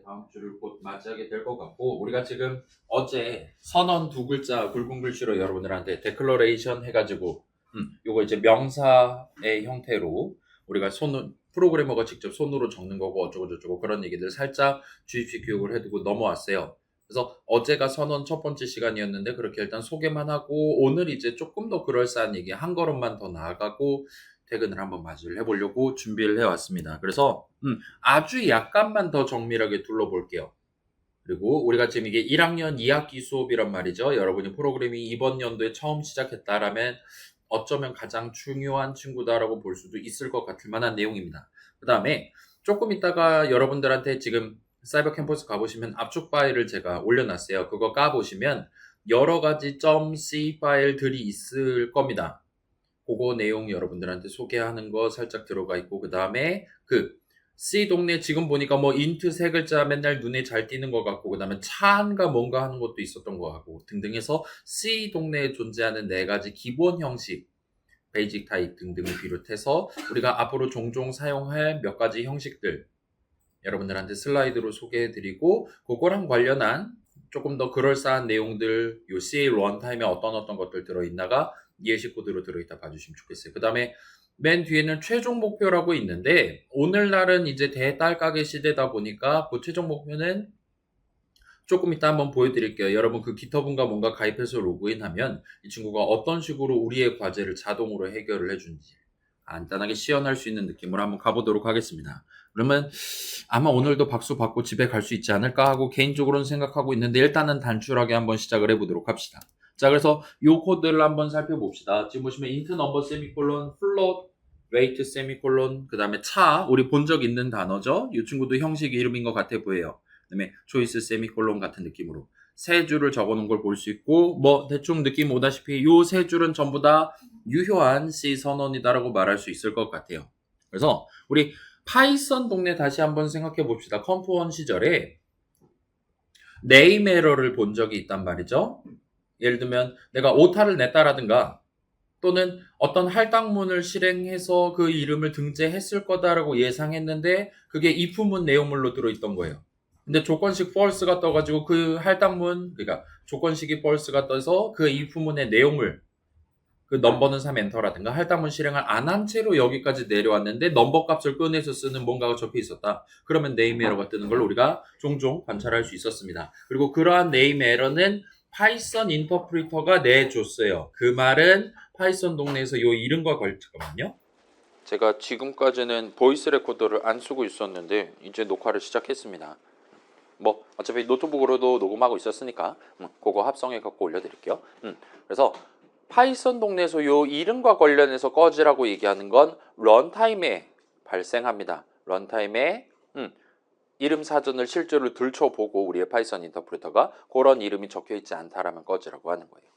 다음 주를 곧 맞이하게 될 것 같고, 우리가 지금 어제 선언 두 글자 굵은 글씨로 여러분들한테 데클러레이션 해가지고 요거 이제 명사의 형태로 우리가 프로그래머가 직접 손으로 적는 거고 어쩌고 저쩌고 그런 얘기들 살짝 주입식 교육을 해두고 넘어왔어요. 그래서 어제가 선언 첫 번째 시간이었는데 그렇게 일단 소개만 하고, 오늘 이제 조금 더 그럴싸한 얘기 한 걸음만 더 나아가고 퇴근을 한번 맞이를 해보려고 준비를 해왔습니다. 그래서 아주 약간만 더 정밀하게 둘러볼게요. 그리고 우리가 지금 이게 1학년 2학기 수업이란 말이죠. 여러분이 프로그래밍 이번 연도에 처음 시작했다라면 어쩌면 가장 중요한 친구다라고 볼 수도 있을 것 같을 만한 내용입니다. 그 다음에 조금 있다가 여러분들한테 지금 사이버 캠퍼스 가보시면 압축 파일을 제가 올려놨어요. 그거 까보시면 여러 가지 .c 파일들이 있을 겁니다. 그거 내용 여러분들한테 소개하는 거 살짝 들어가 있고, 그 다음에 C 동네 지금 보니까 뭐 인트 세 글자 맨날 눈에 잘 띄는 것 같고, 그 다음에 차안가 뭔가 하는 것도 있었던 것 같고 등등 해서 C 동네에 존재하는 네 가지 기본 형식, 베이직 타입 등등을 비롯해서 우리가 앞으로 종종 사용할 몇 가지 형식들 여러분들한테 슬라이드로 소개해드리고, 그거랑 관련한 조금 더 그럴싸한 내용들, 요 CA 런타임에 어떤 것들 들어있나가 예시 코드로 들어있다 봐주시면 좋겠어요. 그 다음에 맨 뒤에는 최종 목표라고 있는데, 오늘날은 이제 대딸가게 시대다 보니까 그 최종 목표는 조금 이따 한번 보여드릴게요. 여러분 그 기터분과 뭔가 가입해서 로그인하면 이 친구가 어떤 식으로 우리의 과제를 자동으로 해결을 해준지 간단하게 시연할 수 있는 느낌으로 한번 가보도록 하겠습니다. 그러면 아마 오늘도 박수 받고 집에 갈 수 있지 않을까 하고 개인적으로는 생각하고 있는데, 일단은 단출하게 한번 시작을 해보도록 합시다. 자, 그래서 요 코드를 한번 살펴봅시다. 지금 보시면 int 넘버 세미콜론, float, weight 세미콜론, 그 다음에 차, 우리 본 적 있는 단어죠. 이 친구도 형식 이름인 것 같아 보여요. 그 다음에 choice 세미콜론 같은 느낌으로 세 줄을 적어 놓은 걸 볼 수 있고, 뭐 대충 느낌 오다시피 요 세 줄은 전부 다 유효한 C 선언이다라고 말할 수 있을 것 같아요. 그래서 우리 파이썬 동네 다시 한번 생각해 봅시다. 컴프1 시절에 네임 에러를 본 적이 있단 말이죠. 예를 들면 내가 오타를 냈다라든가, 또는 어떤 할당문을 실행해서 그 이름을 등재했을 거다라고 예상했는데 그게 if문 내용물로 들어있던 거예요. 근데 조건식 false가 떠가지고 그 할당문, 그러니까 조건식이 false가 떠서 그 if문의 내용물, 그 넘버는 3 엔터라든가 할당문 실행을 안 한 채로 여기까지 내려왔는데 넘버 값을 꺼내서 쓰는 뭔가가 적혀 있었다. 그러면 네임 에러가 뜨는 걸 우리가 종종 관찰할 수 있었습니다. 그리고 그러한 네임 에러는 파이썬 인터프리터가 내줬어요. 그 말은 파이썬 동네에서 요 이름과 잠깐만요. 제가 지금까지는 보이스 레코더를 안 쓰고 있었는데 이제 녹화를 시작했습니다. 뭐 어차피 노트북으로도 녹음하고 있었으니까 그거 합성해 갖고 올려드릴게요. 그래서 파이썬 동네에서 요 이름과 관련해서 꺼지라고 얘기하는 건 런타임에 발생합니다. 런타임에 이름 사전을 실제로 들춰보고 우리의 파이썬 인터프리터가 그런 이름이 적혀있지 않다라면 꺼지라고 하는 거예요.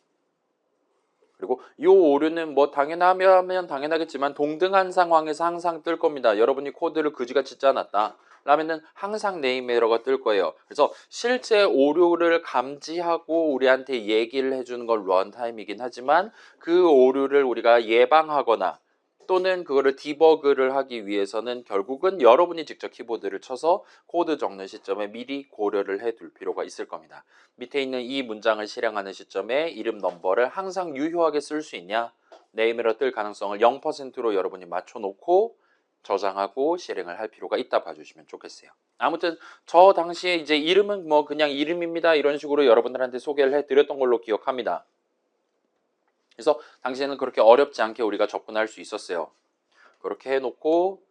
그리고 이 오류는 뭐 당연하면 당연하겠지만 동등한 상황에서 항상 뜰 겁니다. 여러분이 코드를 그지같이 짜놨다 라면은 항상 네임 에러가 뜰 거예요. 그래서 실제 오류를 감지하고 우리한테 얘기를 해주는 건 런타임이긴 하지만 그 오류를 우리가 예방하거나 또는 그거를 디버그를 하기 위해서는 결국은 여러분이 직접 키보드를 쳐서 코드 적는 시점에 미리 고려를 해둘 필요가 있을 겁니다. 밑에 있는 이 문장을 실행하는 시점에 이름 넘버를 항상 유효하게 쓸 수 있냐, 네임에러 뜰 가능성을 0%로 여러분이 맞춰놓고 저장하고 실행을 할 필요가 있다 봐주시면 좋겠어요. 아무튼 저 당시에 이제 이름은 뭐 그냥 이름입니다 이런 식으로 여러분들한테 소개를 해드렸던 걸로 기억합니다. 그래서 당시에는 그렇게 어렵지 않게 우리가 접근할 수 있었어요. 그렇게 해놓고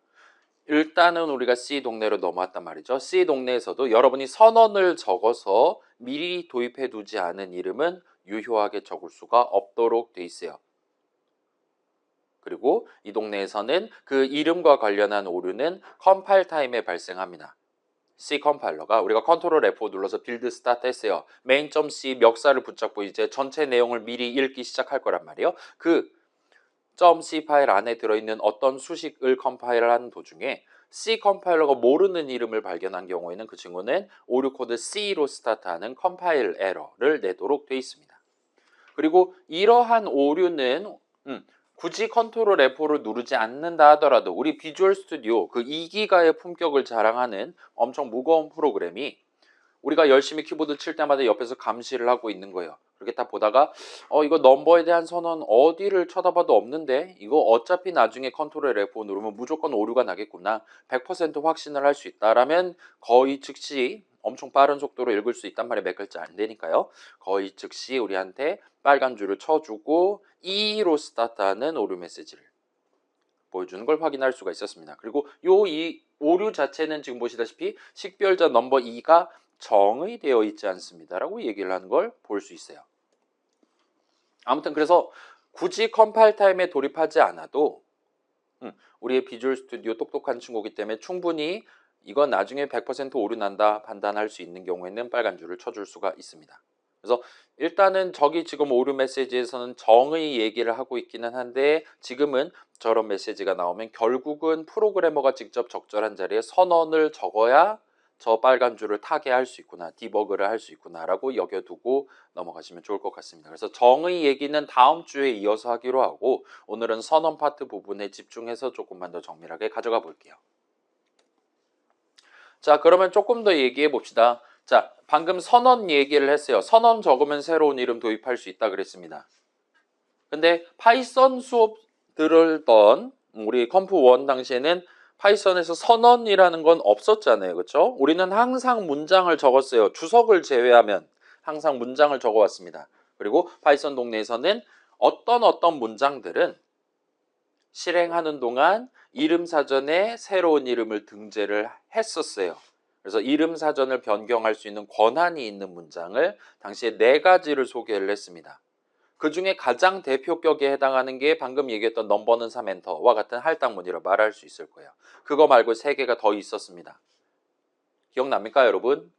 일단은 우리가 C 동네로 넘어왔단 말이죠. C 동네에서도 여러분이 선언을 적어서 미리 도입해 두지 않은 이름은 유효하게 적을 수가 없도록 돼 있어요. 그리고 이 동네에서는 그 이름과 관련한 오류는 컴파일 타임에 발생합니다. C 컴파일러가 우리가 컨트롤 F5 눌러서 빌드 스타트 했어요. main.c 멱살을 붙잡고 이제 전체 내용을 미리 읽기 시작할 거란 말이에요. 그 .c 파일 안에 들어있는 어떤 수식을 컴파일하는 도중에 C 컴파일러가 모르는 이름을 발견한 경우에는 그 친구는 오류 코드 C로 스타트하는 컴파일 에러를 내도록 되어 있습니다. 그리고 이러한 오류는 굳이 컨트롤 F4를 누르지 않는다 하더라도 우리 비주얼 스튜디오 그 2기가의 품격을 자랑하는 엄청 무거운 프로그램이 우리가 열심히 키보드 칠 때마다 옆에서 감시를 하고 있는 거예요. 그렇게 딱 보다가 이거 넘버에 대한 선언 어디를 쳐다봐도 없는데 이거 어차피 나중에 컨트롤 F5 누르면 무조건 오류가 나겠구나. 100% 확신을 할 수 있다라면 거의 즉시 엄청 빠른 속도로 읽을 수 있단 말이에요. 몇 글자 안 되니까요. 거의 즉시 우리한테 빨간 줄을 쳐주고 2로 스타트하는 오류 메시지를 보여주는 걸 확인할 수가 있었습니다. 그리고 이 오류 자체는 지금 보시다시피 식별자 넘버 2가 정의되어 있지 않습니다라고 얘기를 하는 걸 볼 수 있어요. 아무튼 그래서 굳이 컴파일 타임에 돌입하지 않아도 우리의 비주얼 스튜디오 똑똑한 친구이기 때문에 충분히 이건 나중에 100% 오류 난다 판단할 수 있는 경우에는 빨간 줄을 쳐줄 수가 있습니다. 그래서 일단은 저기 지금 오류 메시지에서는 정의 얘기를 하고 있기는 한데 지금은 저런 메시지가 나오면 결국은 프로그래머가 직접 적절한 자리에 선언을 적어야 저 빨간 줄을 타개할 수 있구나, 디버그를 할 수 있구나라고 여겨두고 넘어가시면 좋을 것 같습니다. 그래서 정의 얘기는 다음 주에 이어서 하기로 하고 오늘은 선언 파트 부분에 집중해서 조금만 더 정밀하게 가져가 볼게요. 자, 그러면 조금 더 얘기해 봅시다. 자, 방금 선언 얘기를 했어요. 선언 적으면 새로운 이름 도입할 수 있다 그랬습니다. 근데 파이썬 수업 들었던 우리 컴프1 당시에는 파이썬에서 선언이라는 건 없었잖아요. 그렇죠? 우리는 항상 문장을 적었어요. 주석을 제외하면 항상 문장을 적어 왔습니다. 그리고 파이썬 동네에서는 어떤 문장들은 실행하는 동안 이름 사전에 새로운 이름을 등재를 했었어요. 그래서 이름 사전을 변경할 수 있는 권한이 있는 문장을 당시에 4가지를 소개를 했습니다. 그 중에 가장 대표격에 해당하는 게 방금 얘기했던 넘버는 3엔터와 같은 할당문이라고 말할 수 있을 거예요. 그거 말고 3개가 더 있었습니다. 기억납니까, 여러분?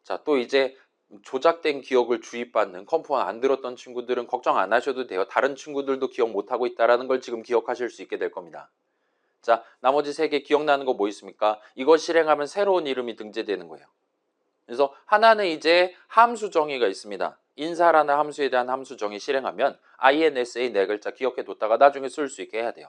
자, 또 이제 조작된 기억을 주입받는 컴프1 안 들었던 친구들은 걱정 안 하셔도 돼요. 다른 친구들도 기억 못하고 있다는 걸 지금 기억하실 수 있게 될 겁니다. 자, 나머지 3개 기억나는 거 뭐 있습니까? 이거 실행하면 새로운 이름이 등재되는 거예요. 그래서 하나는 이제 함수 정의가 있습니다. 인사라는 함수에 대한 함수 정의 실행하면 INSA 4글자 기억해 뒀다가 나중에 쓸 수 있게 해야 돼요.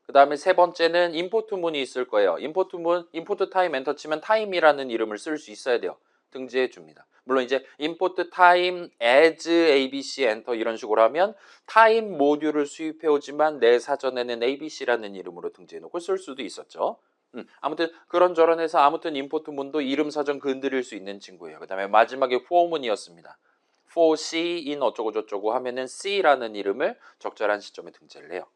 그 다음에 세 번째는 임포트 문이 있을 거예요. 임포트 문, 임포트 타임 엔터 치면 타임이라는 이름을 쓸 수 있어야 돼요. 등재해 줍니다. 물론 이제 임포트 타임 as abc 엔터 이런 식으로 하면 타임 모듈을 수입해 오지만 내 사전에는 abc라는 이름으로 등재해 놓고 쓸 수도 있었죠. 아무튼 그런저런 해서 아무튼 임포트 문도 이름 사전 건드릴 수 있는 친구예요. 그 다음에 마지막에 for 문이었습니다. for c in 어쩌고 저쩌고 하면은 c라는 이름을 적절한 시점에 등재를 해요.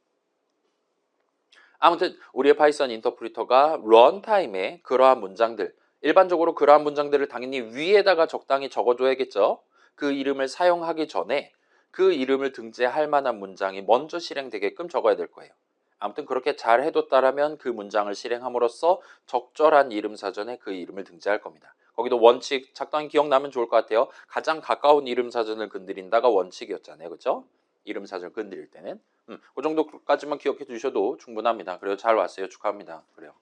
아무튼 우리의 파이썬 인터프리터가 런타임에 그러한 문장들, 일반적으로 그러한 문장들을 당연히 위에다가 적당히 적어줘야겠죠. 그 이름을 사용하기 전에 그 이름을 등재할 만한 문장이 먼저 실행되게끔 적어야 될 거예요. 아무튼 그렇게 잘 해뒀다라면 그 문장을 실행함으로써 적절한 이름 사전에 그 이름을 등재할 겁니다. 거기도 원칙 적당히 기억나면 좋을 것 같아요. 가장 가까운 이름 사전을 건드린다가 원칙이었잖아요. 그렇죠? 이름 사전을 건드릴 때는. 그 정도까지만 기억해 주셔도 충분합니다. 그래요. 잘 왔어요. 축하합니다. 그래요.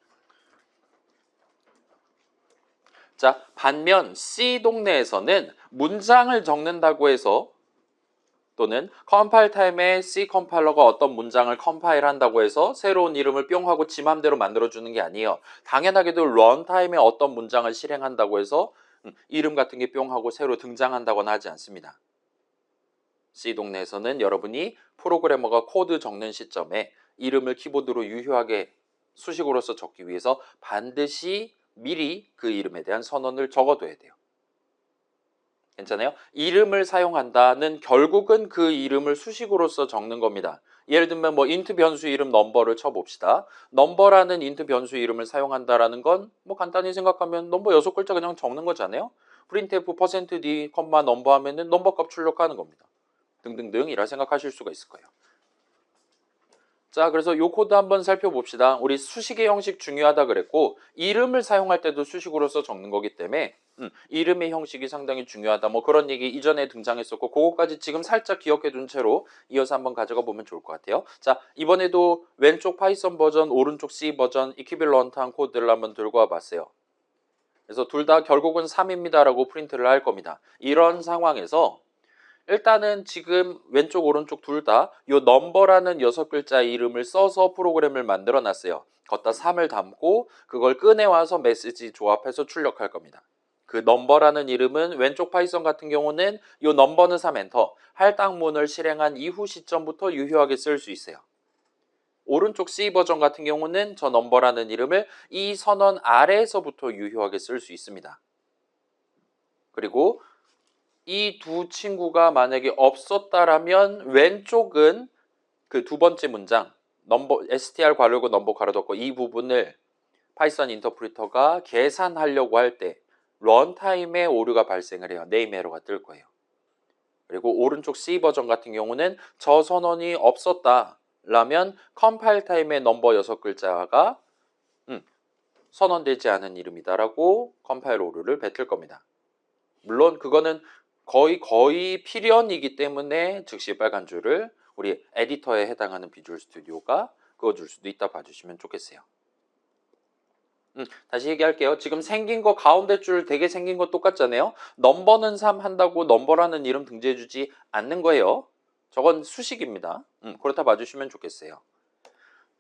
자, 반면 C 동네에서는 문장을 적는다고 해서 또는 컴파일 타임에 C 컴파일러가 어떤 문장을 컴파일 한다고 해서 새로운 이름을 뿅 하고 지 맘대로 만들어주는 게 아니에요. 당연하게도 런타임에 어떤 문장을 실행한다고 해서 이름 같은 게 뿅 하고 새로 등장한다거나 하지 않습니다. C 동네에서는 여러분이 프로그래머가 코드 적는 시점에 이름을 키보드로 유효하게 수식으로서 적기 위해서 반드시 미리 그 이름에 대한 선언을 적어둬야 돼요. 괜찮아요? 이름을 사용한다는 결국은 그 이름을 수식으로서 적는 겁니다. 예를 들면 뭐 int 변수 이름 넘버를 쳐봅시다. 넘버라는 int 변수 이름을 사용한다라는 건 뭐 간단히 생각하면 넘버 6글자 그냥 적는 거잖아요. printf %d, 넘버 하면은 넘버 값 출력하는 겁니다. 등등등 이라 생각하실 수가 있을 거예요. 자, 그래서 요 코드 한번 살펴봅시다. 우리 수식의 형식 중요하다 그랬고 이름을 사용할 때도 수식으로서 적는 거기 때문에 이름의 형식이 상당히 중요하다. 뭐 그런 얘기 이전에 등장했었고 그거까지 지금 살짝 기억해 둔 채로 이어서 한번 가져가 보면 좋을 것 같아요. 자, 이번에도 왼쪽 파이썬 버전, 오른쪽 C 버전 이퀴밸런트한 코드를 한번 들고 와 봤어요. 그래서 둘 다 결국은 3입니다라고 프린트를 할 겁니다. 이런 상황에서 일단은 지금 왼쪽 오른쪽 둘 다 요 넘버라는 6글자 이름을 써서 프로그램을 만들어 놨어요. 걷다 3을 담고 그걸 꺼내와서 메시지 조합해서 출력할 겁니다. 그 넘버라는 이름은 왼쪽 파이썬 같은 경우는 요 넘버는 3 엔터 할당문을 실행한 이후 시점부터 유효하게 쓸 수 있어요. 오른쪽 C 버전 같은 경우는 저 넘버라는 이름을 이 선언 아래에서부터 유효하게 쓸 수 있습니다. 그리고 이 두 친구가 만약에 없었다라면 왼쪽은 그 두 번째 문장 넘버 str 괄호고 넘버 괄호 닫고 이 부분을 파이썬 인터프리터가 계산하려고 할 때 런타임에 오류가 발생을 해요. 네임 에러가 뜰 거예요. 그리고 오른쪽 C 버전 같은 경우는 저 선언이 없었다라면 컴파일 타임에 넘버 6글자가 선언되지 않은 이름이다라고 컴파일 오류를 뱉을 겁니다. 물론 그거는 거의 필연이기 때문에 즉시 빨간 줄을 우리 에디터에 해당하는 비주얼 스튜디오가 그어줄 수도 있다 봐주시면 좋겠어요. 다시 얘기할게요. 지금 생긴 거 가운데 줄 되게 생긴 거 똑같잖아요. 넘버는 3 한다고 넘버라는 이름 등재해주지 않는 거예요. 저건 수식입니다. 그렇다 봐주시면 좋겠어요.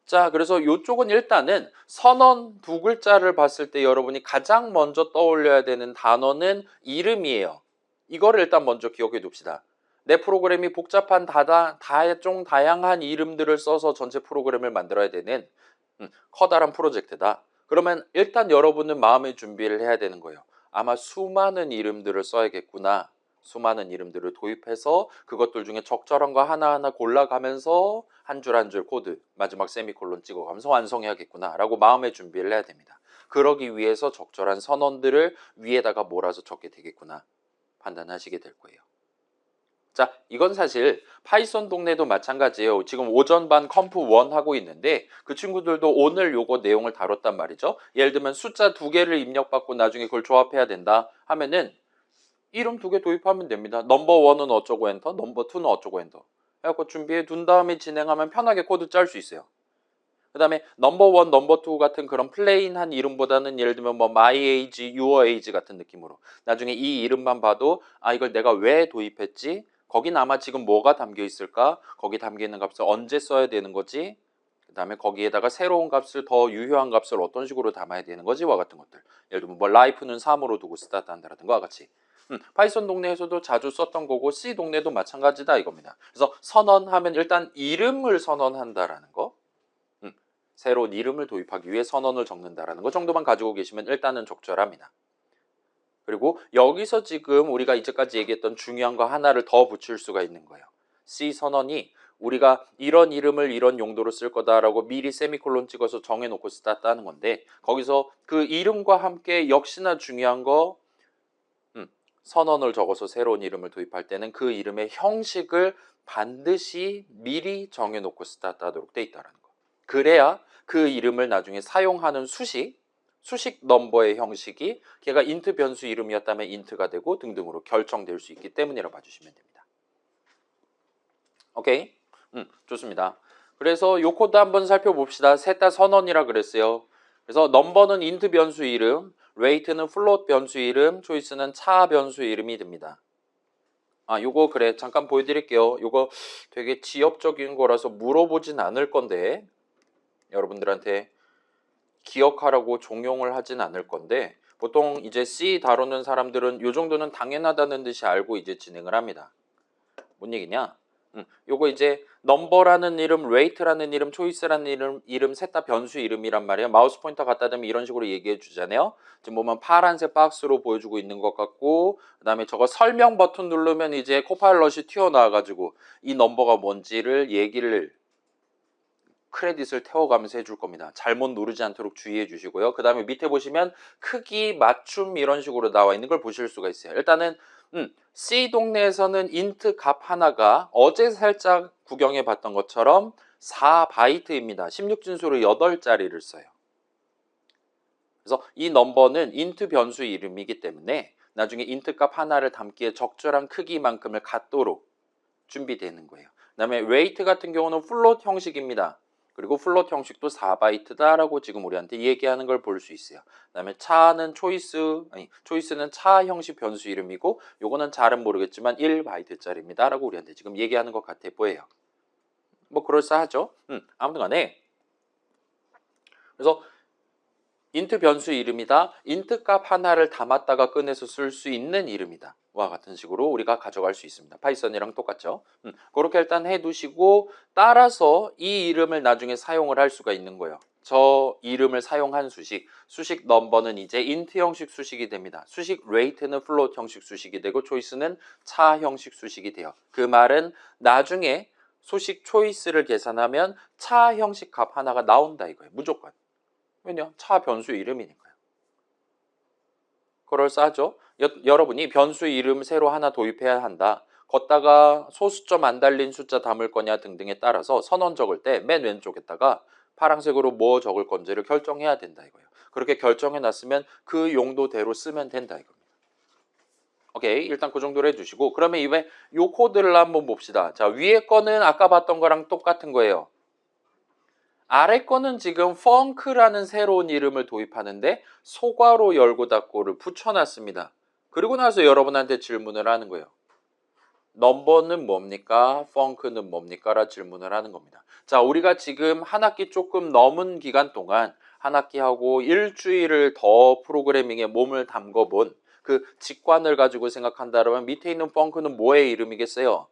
자, 그래서 이쪽은 일단은 선언 두 글자를 봤을 때 여러분이 가장 먼저 떠올려야 되는 단어는 이름이에요. 이거를 일단 먼저 기억해 둡시다. 내 프로그램이 복잡한 다양한 이름들을 써서 전체 프로그램을 만들어야 되는 커다란 프로젝트다. 그러면 일단 여러분은 마음의 준비를 해야 되는 거예요. 아마 수많은 이름들을 써야겠구나. 수많은 이름들을 도입해서 그것들 중에 적절한 거 하나하나 골라가면서 한 줄 한 줄 코드 마지막 세미콜론 찍어가면서 완성해야겠구나 라고 마음의 준비를 해야 됩니다. 그러기 위해서 적절한 선언들을 위에다가 몰아서 적게 되겠구나 판단하시게 될 거예요. 자, 이건 사실 파이썬 동네도 마찬가지예요. 지금 오전반 컴프 1 하고 있는데 그 친구들도 오늘 요거 내용을 다뤘단 말이죠. 예를 들면 숫자 2개를 입력받고 나중에 그걸 조합해야 된다 하면은 이름 2개 도입하면 됩니다. 넘버 1은 어쩌고 엔터, 넘버 2는 어쩌고 엔터 해갖고 준비해 둔 다음에 진행하면 편하게 코드 짤 수 있어요. 그 다음에 넘버 1, 넘버 2 같은 그런 플레인한 이름보다는 예를 들면 뭐 my age, your age 같은 느낌으로 나중에 이 이름만 봐도 아 이걸 내가 왜 도입했지? 거긴 아마 지금 뭐가 담겨 있을까? 거기 담겨 있는 값을 언제 써야 되는 거지? 그 다음에 거기에다가 새로운 값을 더 유효한 값을 어떤 식으로 담아야 되는 거지와 같은 것들. 예를 들면 뭐 life는 3으로 두고 스타트 한다라든가 같이. 파이썬 동네에서도 자주 썼던 거고 C 동네도 마찬가지다 이겁니다. 그래서 선언하면 일단 이름을 선언한다라는 거. 새로운 이름을 도입하기 위해 선언을 적는다라는 것 정도만 가지고 계시면 일단은 적절합니다. 그리고 여기서 지금 우리가 이제까지 얘기했던 중요한 거 하나를 더 붙일 수가 있는 거예요. C 선언이 우리가 이런 이름을 이런 용도로 쓸 거다라고 미리 세미콜론 찍어서 정해놓고 스타트 하는 건데 거기서 그 이름과 함께 역시나 중요한 거 선언을 적어서 새로운 이름을 도입할 때는 그 이름의 형식을 반드시 미리 정해놓고 스타트 하도록 돼 있다는 거. 그래야 그 이름을 나중에 사용하는 수식 넘버의 형식이 걔가 인트 변수 이름이었다면 인트가 되고 등등으로 결정될 수 있기 때문이라고 봐주시면 됩니다. 오케이? 좋습니다. 그래서 요 코드 한번 살펴봅시다. 셋 다 선언이라 그랬어요. 그래서 넘버는 인트 변수 이름, rate는 플롯 변수 이름, choice는 차 변수 이름이 됩니다. 요거 그래 잠깐 보여드릴게요. 요거 되게 지엽적인 거라서 물어보진 않을 건데 여러분들한테 기억하라고 종용을 하진 않을 건데 보통 이제 C 다루는 사람들은 요 정도는 당연하다는 듯이 알고 이제 진행을 합니다. 뭔 얘기냐? 요거 이제 넘버라는 이름, rate라는 이름, choice라는 이름 셋 다 변수 이름이란 말이에요. 마우스 포인터 갖다 대면 이런 식으로 얘기해 주잖아요. 지금 보면 파란색 박스로 보여주고 있는 것 같고 그 다음에 저거 설명 버튼 누르면 이제 코파일럿이 튀어나와가지고 이 넘버가 뭔지를 얘기를 크레딧을 태워가면서 해줄 겁니다. 잘못 누르지 않도록 주의해 주시고요. 그 다음에 밑에 보시면 크기, 맞춤 이런 식으로 나와 있는 걸 보실 수가 있어요. 일단은 C 동네에서는 인트 값 하나가 어제 살짝 구경해 봤던 것처럼 4바이트입니다. 16진수로 8자리를 써요. 그래서 이 넘버는 인트 변수 이름이기 때문에 나중에 인트 값 하나를 담기에 적절한 크기만큼을 갖도록 준비되는 거예요. 그 다음에 rate 같은 경우는 플롯 형식입니다. 그리고 플롯 형식도 4바이트다라고 지금 우리한테 얘기하는 걸 볼 수 있어요. 그다음에 차는 초이스는 차 형식 변수 이름이고 요거는 잘은 모르겠지만 1바이트짜리입니다라고 우리한테 지금 얘기하는 것 같아 보여요. 뭐 그럴싸하죠. 아무튼 간에 그래서 인트 변수 이름이다. 인트 값 하나를 담았다가 꺼내서 쓸 수 있는 이름이다. 와 같은 식으로 우리가 가져갈 수 있습니다. 파이썬이랑 똑같죠. 그렇게 일단 해두시고 따라서 이 이름을 나중에 사용을 할 수가 있는 거예요. 저 이름을 사용한 수식 넘버는 이제 인트 형식 수식이 됩니다. 수식 레이트는 플롯 형식 수식이 되고 초이스는 차 형식 수식이 돼요. 그 말은 나중에 수식 초이스를 계산하면 차 형식 값 하나가 나온다 이거예요. 무조건. 왜냐? 차 변수 이름이니까요. 그럴싸하죠? 여러분이 변수 이름 새로 하나 도입해야 한다. 걷다가 소수점 안 달린 숫자 담을 거냐 등등에 따라서 선언 적을 때 맨 왼쪽에다가 파란색으로 뭐 적을 건지를 결정해야 된다 이거예요. 그렇게 결정해 놨으면 그 용도대로 쓰면 된다 이겁니다. 오케이, 일단 그 정도로 해주시고 그러면 이번에 요 코드를 한번 봅시다. 자, 위에 거는 아까 봤던 거랑 똑같은 거예요. 아래 거는 지금 펑크라는 새로운 이름을 도입하는데 소괄호 열고 닫고를 붙여놨습니다. 그리고 나서 여러분한테 질문을 하는 거예요. 넘버는 뭡니까? 펑크는 뭡니까? 라 질문을 하는 겁니다. 자, 우리가 지금 한 학기 조금 넘은 기간 동안 한 학기하고 일주일을 더 프로그래밍에 몸을 담궈본 그 직관을 가지고 생각한다면 밑에 있는 펑크는 뭐의 이름이겠어요?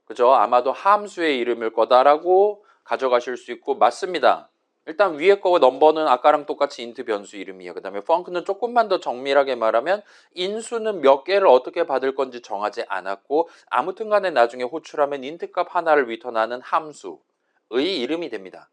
그죠? 아마도 함수의 이름일 거다라고 가져가실 수 있고 맞습니다. 일단 위에 거 넘버는 아까랑 똑같이 인트 변수 이름이에요. 그 다음에 펑크는 조금만 더 정밀하게 말하면 인수는 몇 개를 어떻게 받을 건지 정하지 않았고 아무튼 간에 나중에 호출하면 인트 값 하나를 리턴하는 함수의 이름이 됩니다.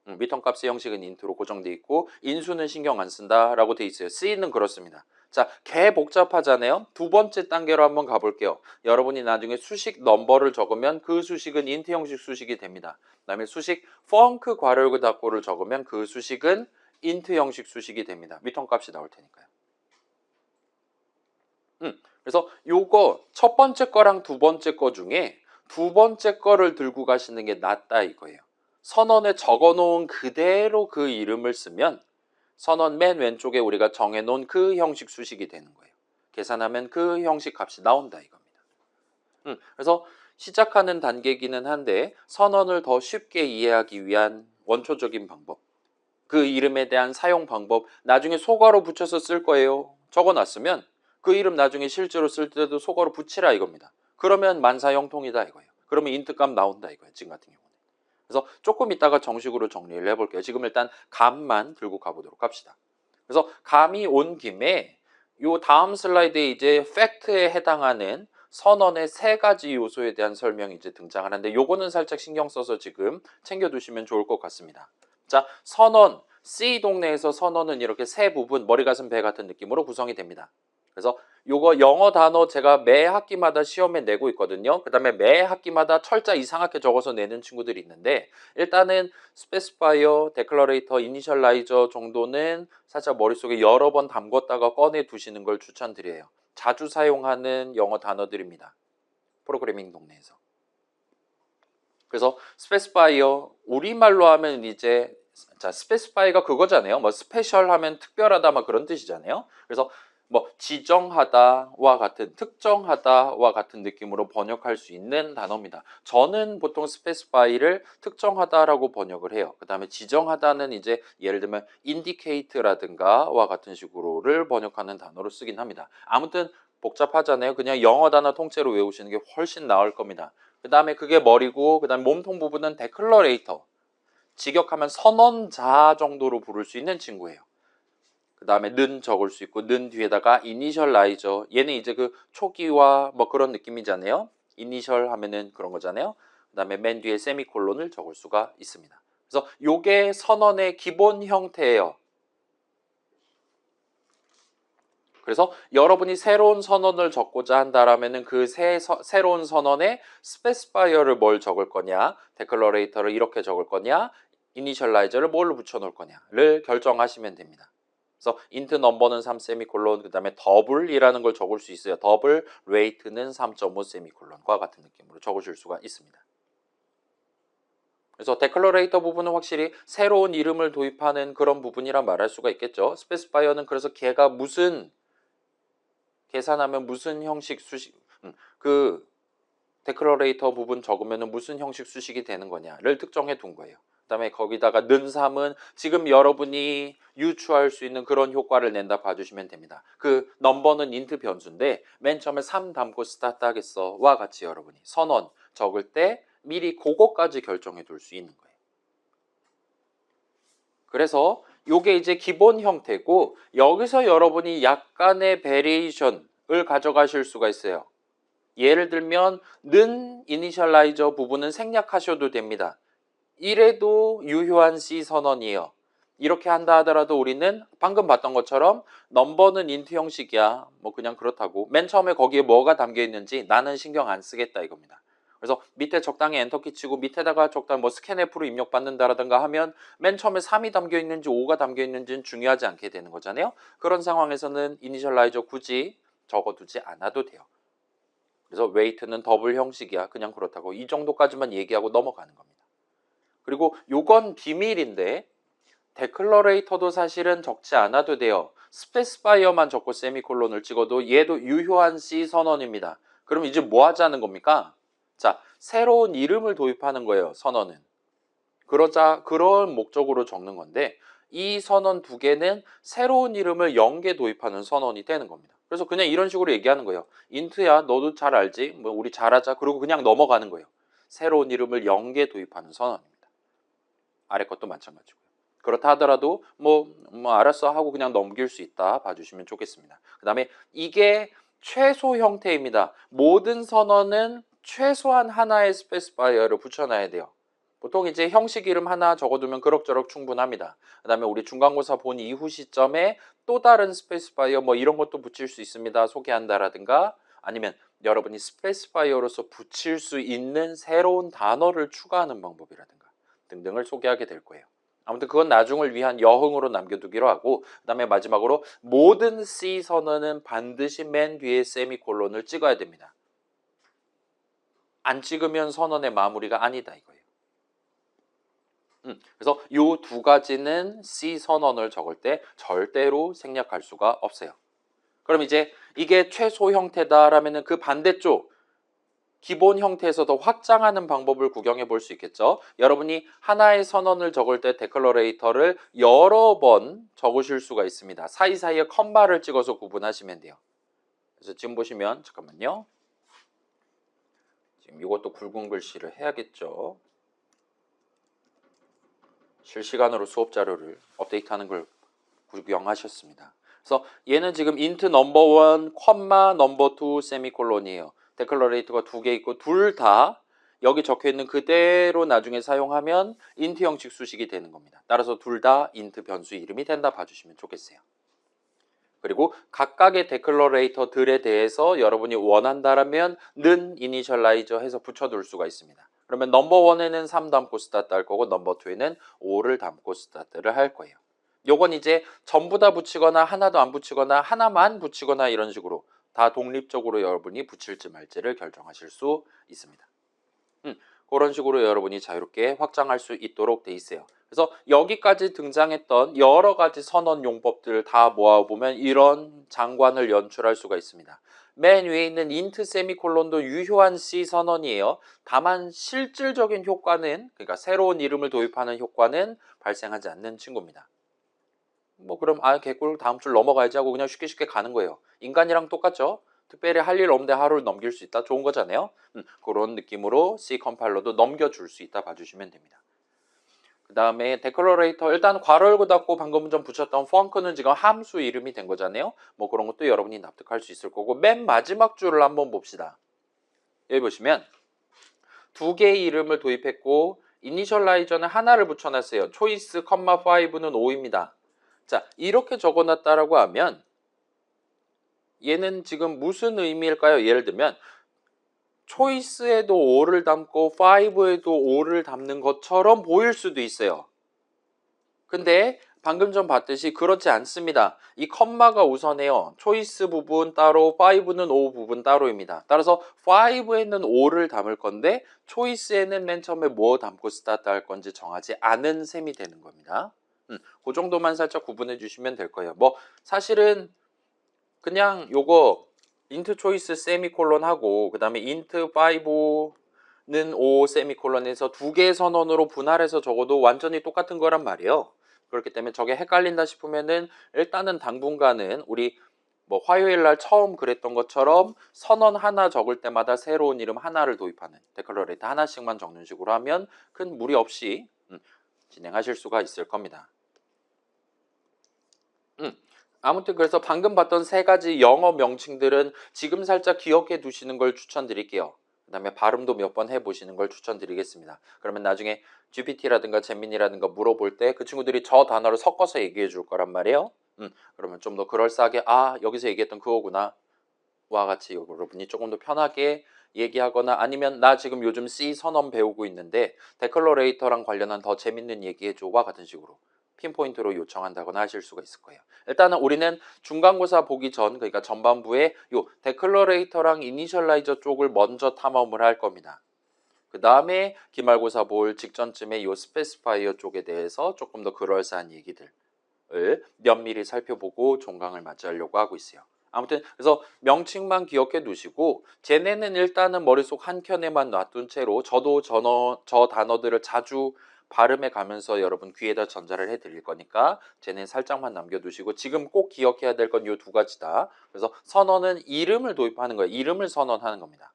리턴 값의 형식은 인트로 고정돼 있고 인수는 신경 안 쓴다라고 돼 있어요. C는 그렇습니다. 자, 개 복잡하잖아요. 두 번째 단계로 한번 가볼게요. 여러분이 나중에 수식 넘버를 적으면 그 수식은 인트 형식 수식이 됩니다. 그다음에 수식 펑크 괄호 닫고를 적으면 그 수식은 인트 형식 수식이 됩니다. 리턴 값이 나올 테니까요. 그래서 요거 첫 번째 거랑 두 번째 거 중에 두 번째 거를 들고 가시는 게 낫다 이거예요. 선언에 적어놓은 그대로 그 이름을 쓰면 선언 맨 왼쪽에 우리가 정해놓은 그 형식 수식이 되는 거예요. 계산하면 그 형식 값이 나온다 이겁니다. 그래서 시작하는 단계기는 한데 선언을 더 쉽게 이해하기 위한 원초적인 방법, 그 이름에 대한 사용 방법 나중에 소괄호 붙여서 쓸 거예요. 적어놨으면 그 이름 나중에 실제로 쓸 때도 소괄호 붙이라 이겁니다. 그러면 만사형통이다 이거예요. 그러면 인트값 나온다 이거예요. 지금 같은 경우는. 그래서 조금 이따가 정식으로 정리를 해볼게요. 지금 일단 감만 들고 가보도록 합시다. 그래서 감이 온 김에 요 다음 슬라이드에 이제 팩트에 해당하는 선언의 세 가지 요소에 대한 설명이 이제 등장하는데 요거는 살짝 신경 써서 지금 챙겨두시면 좋을 것 같습니다. 자, 선언, C 동네에서 선언은 이렇게 세 부분, 머리, 가슴, 배 같은 느낌으로 구성이 됩니다. 그래서 요거 영어 단어 제가 매 학기마다 시험에 내고 있거든요. 그 다음에 매 학기마다 철자 이상하게 적어서 내는 친구들이 있는데 일단은 specifier, declarator, initializer 정도는 살짝 머릿속에 여러 번 담궜다가 꺼내 두시는 걸 추천드려요. 자주 사용하는 영어 단어들입니다. 프로그래밍 동네에서. 그래서 specifier, 우리말로 하면 이제 자, specify가 그거잖아요. 뭐 스페셜 하면 특별하다 막 그런 뜻이잖아요. 그래서 뭐 지정하다와 같은 특정하다와 같은 느낌으로 번역할 수 있는 단어입니다. 저는 보통 specify를 특정하다라고 번역을 해요. 그 다음에 지정하다는 이제 예를 들면 indicate라든가와 같은 식으로를 번역하는 단어로 쓰긴 합니다. 아무튼 복잡하잖아요. 그냥 영어 단어 통째로 외우시는 게 훨씬 나을 겁니다. 그 다음에 그게 머리고 그 다음에 몸통 부분은 declarator, 직역하면 선언자 정도로 부를 수 있는 친구예요. 그 다음에 는 적을 수 있고 는 뒤에다가 이니셜라이저, 얘는 이제 그 초기화 뭐 그런 느낌이잖아요. 이니셜 하면은 그런 거잖아요. 그 다음에 맨 뒤에 세미콜론을 적을 수가 있습니다. 그래서 요게 선언의 기본 형태예요. 그래서 여러분이 새로운 선언을 적고자 한다라면은 그 새로운 선언에 스페시파이어를 뭘 적을 거냐, 데클러레이터를 이렇게 적을 거냐, 이니셜라이저를 뭘로 붙여 놓을 거냐를 결정하시면 됩니다. 그래서 int 넘버는 3 세미콜론, 그다음에 더블이라는 걸 적을 수 있어요. 더블 레이트는 3.5 세미콜론과 같은 느낌으로 적으실 수가 있습니다. 그래서 데클러레이터 부분은 확실히 새로운 이름을 도입하는 그런 부분이라 말할 수가 있겠죠. 스페시파이어는 그래서 걔가 무슨 계산하면 무슨 형식 수식 그 데클러레이터 부분 적으면 무슨 형식 수식이 되는 거냐를 특정해 둔 거예요. 그 다음에 거기다가 는3은 지금 여러분이 유추할 수 있는 그런 효과를 낸다 봐주시면 됩니다. 그 넘버는 인트 변수인데 맨 처음에 3 담고 스타트 하겠어 와 같이 여러분이 선언 적을 때 미리 그거까지 결정해 둘 수 있는 거예요. 그래서 요게 이제 기본 형태고 여기서 여러분이 약간의 베리에이션을 가져가실 수가 있어요. 예를 들면 는 이니셜라이저 부분은 생략하셔도 됩니다. 이래도 유효한 C 선언이에요. 이렇게 한다 하더라도 우리는 방금 봤던 것처럼 넘버는 인트 형식이야. 뭐 그냥 그렇다고. 맨 처음에 거기에 뭐가 담겨 있는지 나는 신경 안 쓰겠다 이겁니다. 그래서 밑에 적당히 엔터키 치고 밑에다가 적당히 뭐 스캔F로 입력받는다라든가 하면 맨 처음에 3이 담겨 있는지 5가 담겨 있는지는 중요하지 않게 되는 거잖아요. 그런 상황에서는 이니셜라이저 굳이 적어두지 않아도 돼요. 그래서 웨이트는 더블 형식이야. 그냥 그렇다고. 이 정도까지만 얘기하고 넘어가는 겁니다. 그리고 요건 비밀인데 데클러레이터도 사실은 적지 않아도 돼요. 스페시파이어만 적고 세미콜론을 찍어도 얘도 유효한 C 선언입니다. 그럼 이제 뭐 하자는 겁니까? 자, 새로운 이름을 도입하는 거예요. 선언은. 그러자 그런 목적으로 적는 건데 이 선언 두 개는 새로운 이름을 0개 도입하는 선언이 되는 겁니다. 그래서 그냥 이런 식으로 얘기하는 거예요. 인트야 너도 잘 알지? 뭐 우리 잘하자. 그리고 그냥 넘어가는 거예요. 새로운 이름을 0개 도입하는 선언입니다. 아래 것도 마찬가지고요. 그렇다 하더라도 뭐 알았어 하고 그냥 넘길 수 있다 봐주시면 좋겠습니다. 그 다음에 이게 최소 형태입니다. 모든 선언은 최소한 하나의 스페시파이어를 붙여놔야 돼요. 보통 이제 형식 이름 하나 적어두면 그럭저럭 충분합니다. 그 다음에 우리 중간고사 본 이후 시점에 또 다른 스페시파이어 뭐 이런 것도 붙일 수 있습니다. 소개한다라든가 아니면 여러분이 스페시파이어로서 붙일 수 있는 새로운 단어를 추가하는 방법이라든가 등등을 소개하게 될 거예요. 아무튼 그건 나중을 위한 여흥으로 남겨두기로 하고 그 다음에 마지막으로 모든 C 선언은 반드시 맨 뒤에 세미콜론을 찍어야 됩니다. 안 찍으면 선언의 마무리가 아니다 이거예요. 그래서 이 두 가지는 C 선언을 적을 때 절대로 생략할 수가 없어요. 그럼 이제 이게 최소 형태다라면 그 반대쪽 기본 형태에서 더 확장하는 방법을 구경해 볼 수 있겠죠. 여러분이 하나의 선언을 적을 때 데클러레이터를 여러 번 적으실 수가 있습니다. 사이사이에 컴마를 찍어서 구분하시면 돼요. 그래서 지금 보시면 잠깐만요. 지금 이것도 굵은 글씨를 해야겠죠. 실시간으로 수업 자료를 업데이트하는 걸 구경하셨습니다. 그래서 얘는 지금 int 넘버 1, 컴마 넘버 2 세미콜론이에요. 데클러레이터가 두 개 있고 둘 다 여기 적혀 있는 그대로 나중에 사용하면 int 형식 수식이 되는 겁니다. 따라서 둘 다 int 변수 이름이 된다 봐주시면 좋겠어요. 그리고 각각의 데클러레이터들에 대해서 여러분이 원한다라면 는 이니셜라이저 해서 붙여둘 수가 있습니다. 그러면 넘버 1에는 3 담고 스타트 할 거고 넘버 2에는 5를 담고 스타트를 할 거예요. 요건 이제 전부 다 붙이거나 하나도 안 붙이거나 하나만 붙이거나 이런 식으로 다 독립적으로 여러분이 붙일지 말지를 결정하실 수 있습니다. 그런 식으로 여러분이 자유롭게 확장할 수 있도록 돼 있어요. 그래서 여기까지 등장했던 여러 가지 선언 용법들 다 모아보면 이런 장관을 연출할 수가 있습니다. 맨 위에 있는 int 세미콜론도 유효한 C 선언이에요. 다만 실질적인 효과는 그러니까 새로운 이름을 도입하는 효과는 발생하지 않는 친구입니다. 뭐 그럼 개꿀 다음 줄 넘어가야지 하고 그냥 쉽게 쉽게 가는 거예요. 인간이랑 똑같죠? 특별히 할 일 없는데 하루를 넘길 수 있다? 좋은 거잖아요. 그런 느낌으로 C 컴파일러도 넘겨줄 수 있다 봐주시면 됩니다. 그 다음에 데클러레이터 일단 괄호 열고 닫고 방금 전 붙였던 펑크는 지금 함수 이름이 된 거잖아요. 뭐 그런 것도 여러분이 납득할 수 있을 거고 맨 마지막 줄을 한번 봅시다. 여기 보시면 두 개의 이름을 도입했고 이니셜라이저는 하나를 붙여놨어요. 초이스, 5는 5입니다. 자, 이렇게 적어놨다라고 하면 얘는 지금 무슨 의미일까요? 예를 들면 초이스에도 5를 담고 5에도 5를 담는 것처럼 보일 수도 있어요. 근데 방금 전 봤듯이 그렇지 않습니다. 이 컴마가 우선해요. 초이스 부분 따로, 5는 O 부분 따로입니다. 따라서 5에는 O를 담을 건데 초이스에는 맨 처음에 뭐 담고 스타트 할 건지 정하지 않은 셈이 되는 겁니다. 그 정도만 살짝 구분해 주시면 될 거예요. 뭐 사실은 그냥 요거 인트 초이스 세미콜론 하고 그 다음에 인트 5는 O 세미콜론에서 두 개의 선언으로 분할해서 적어도 완전히 똑같은 거란 말이에요. 그렇기 때문에 저게 헷갈린다 싶으면은 일단은 당분간은 우리 뭐 화요일 날 처음 그랬던 것처럼 선언 하나 적을 때마다 새로운 이름 하나를 도입하는 데클러레이터 하나씩만 적는 식으로 하면 큰 무리 없이 진행하실 수가 있을 겁니다. 아무튼 그래서 방금 봤던 세 가지 영어 명칭들은 지금 살짝 기억해 두시는 걸 추천드릴게요. 그 다음에 발음도 몇 번 해보시는 걸 추천드리겠습니다. 그러면 나중에 GPT라든가 제미니라든가 물어볼 때 그 친구들이 저 단어를 섞어서 얘기해 줄 거란 말이에요. 그러면 좀 더 그럴싸하게 아 여기서 얘기했던 그거구나 와 같이 여러분이 조금 더 편하게 얘기하거나 아니면 나 지금 요즘 C 선언 배우고 있는데 데클러레이터랑 관련한 더 재밌는 얘기해줘와 같은 식으로 핀포인트로 요청한다거나 하실 수가 있을 거예요. 일단은 우리는 중간고사 보기 전 그러니까 전반부에 요 데클러레이터랑 이니셜라이저 쪽을 먼저 탐험을 할 겁니다. 그 다음에 기말고사 볼 직전쯤에 요 스페시파이어 쪽에 대해서 조금 더 그럴싸한 얘기들을 면밀히 살펴보고 종강을 맞이하려고 하고 있어요. 아무튼 그래서 명칭만 기억해 두시고 쟤네는 일단은 머릿속 한켠에만 놔둔 채로 저도 저 단어들을 자주 발음해 가면서 여러분 귀에다 전달을 해 드릴 거니까 쟤네 살짝만 남겨두시고 지금 꼭 기억해야 될 건 이 두 가지다. 그래서 선언은 이름을 도입하는 거예요. 이름을 선언하는 겁니다.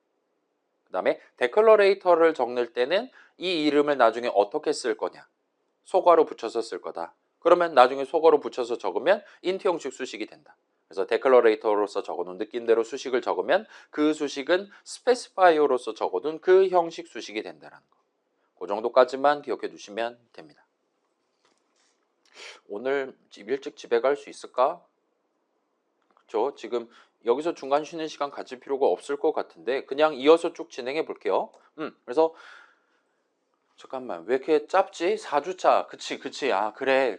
그 다음에 데클러레이터를 적을 때는 이 이름을 나중에 어떻게 쓸 거냐 소괄호 붙여서 쓸 거다. 그러면 나중에 소괄호 붙여서 적으면 인트 형식 수식이 된다. 그래서 데클러레이터로서 적어놓은 느낌대로 수식을 적으면 그 수식은 스페시파이어로서 적어둔 그 형식 수식이 된다는 거. 그 정도까지만 기억해 두시면 됩니다. 오늘 일찍 집에 갈 수 있을까? 그렇죠? 지금 여기서 중간 쉬는 시간 가질 필요가 없을 것 같은데 그냥 이어서 쭉 진행해 볼게요. 그래서 잠깐만 왜 이렇게 짧지? 4주차 그치 아 그래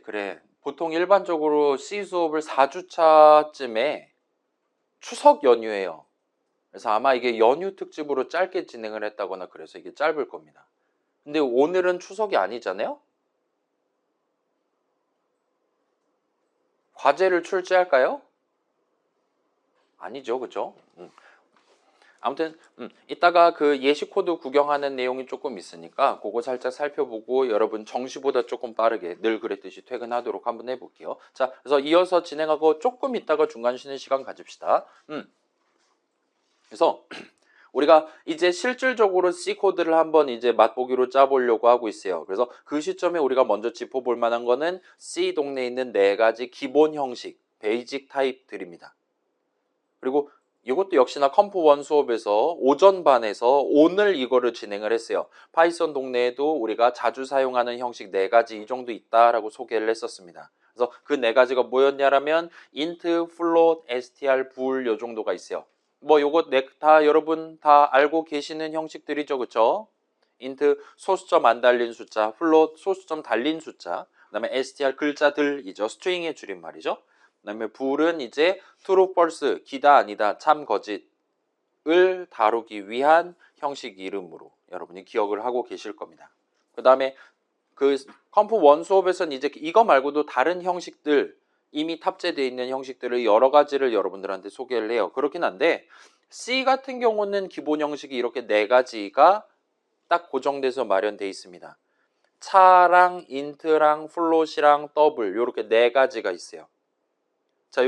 보통 일반적으로 C 수업을 4주차쯤에 추석 연휴예요. 그래서 아마 이게 연휴 특집으로 짧게 진행을 했다거나 그래서 이게 짧을 겁니다. 근데 오늘은 추석이 아니잖아요? 과제를 출제할까요? 아니죠, 그죠? 아무튼 이따가 그 예시 코드 구경하는 내용이 조금 있으니까 그거 살짝 살펴보고 여러분 정시보다 조금 빠르게 늘 그랬듯이 퇴근하도록 한번 해볼게요. 자, 그래서 이어서 진행하고 조금 있다가 중간 쉬는 시간 가집시다. 그래서 우리가 이제 실질적으로 C 코드를 한번 이제 맛보기로 짜보려고 하고 있어요. 그래서 그 시점에 우리가 먼저 짚어볼 만한 거는 C 동네에 있는 네 가지 기본 형식, 베이직 타입들입니다. 그리고 이것도 역시나 컴포1 수업에서 오전반에서 오늘 이거를 진행을 했어요. 파이썬 동네에도 우리가 자주 사용하는 형식 네 가지 이 정도 있다라고 소개를 했었습니다. 그래서 그 네 가지가 뭐였냐라면 int, float, str, bool 요 정도가 있어요. 뭐 요거 다 여러분 다 알고 계시는 형식들이죠, 그쵸? int 소수점 안 달린 숫자, float 소수점 달린 숫자, 그다음에 str 글자들이죠, 스트링의 줄임말이죠. 그다음에 bool은 이제 true, false, 기다 아니다, 참 거짓을 다루기 위한 형식 이름으로 여러분이 기억을 하고 계실 겁니다. 그다음에 그 컴포1 수업에서는 이제 이거 말고도 다른 형식들 이미 탑재되어 있는 형식들을 여러 가지를 여러분들한테 소개를 해요. 그렇긴 한데 C 같은 경우는 기본 형식이 이렇게 네 가지가 딱 고정돼서 마련되어 있습니다. 차랑 인트랑 플롯이랑 더블 이렇게 네 가지가 있어요. 자,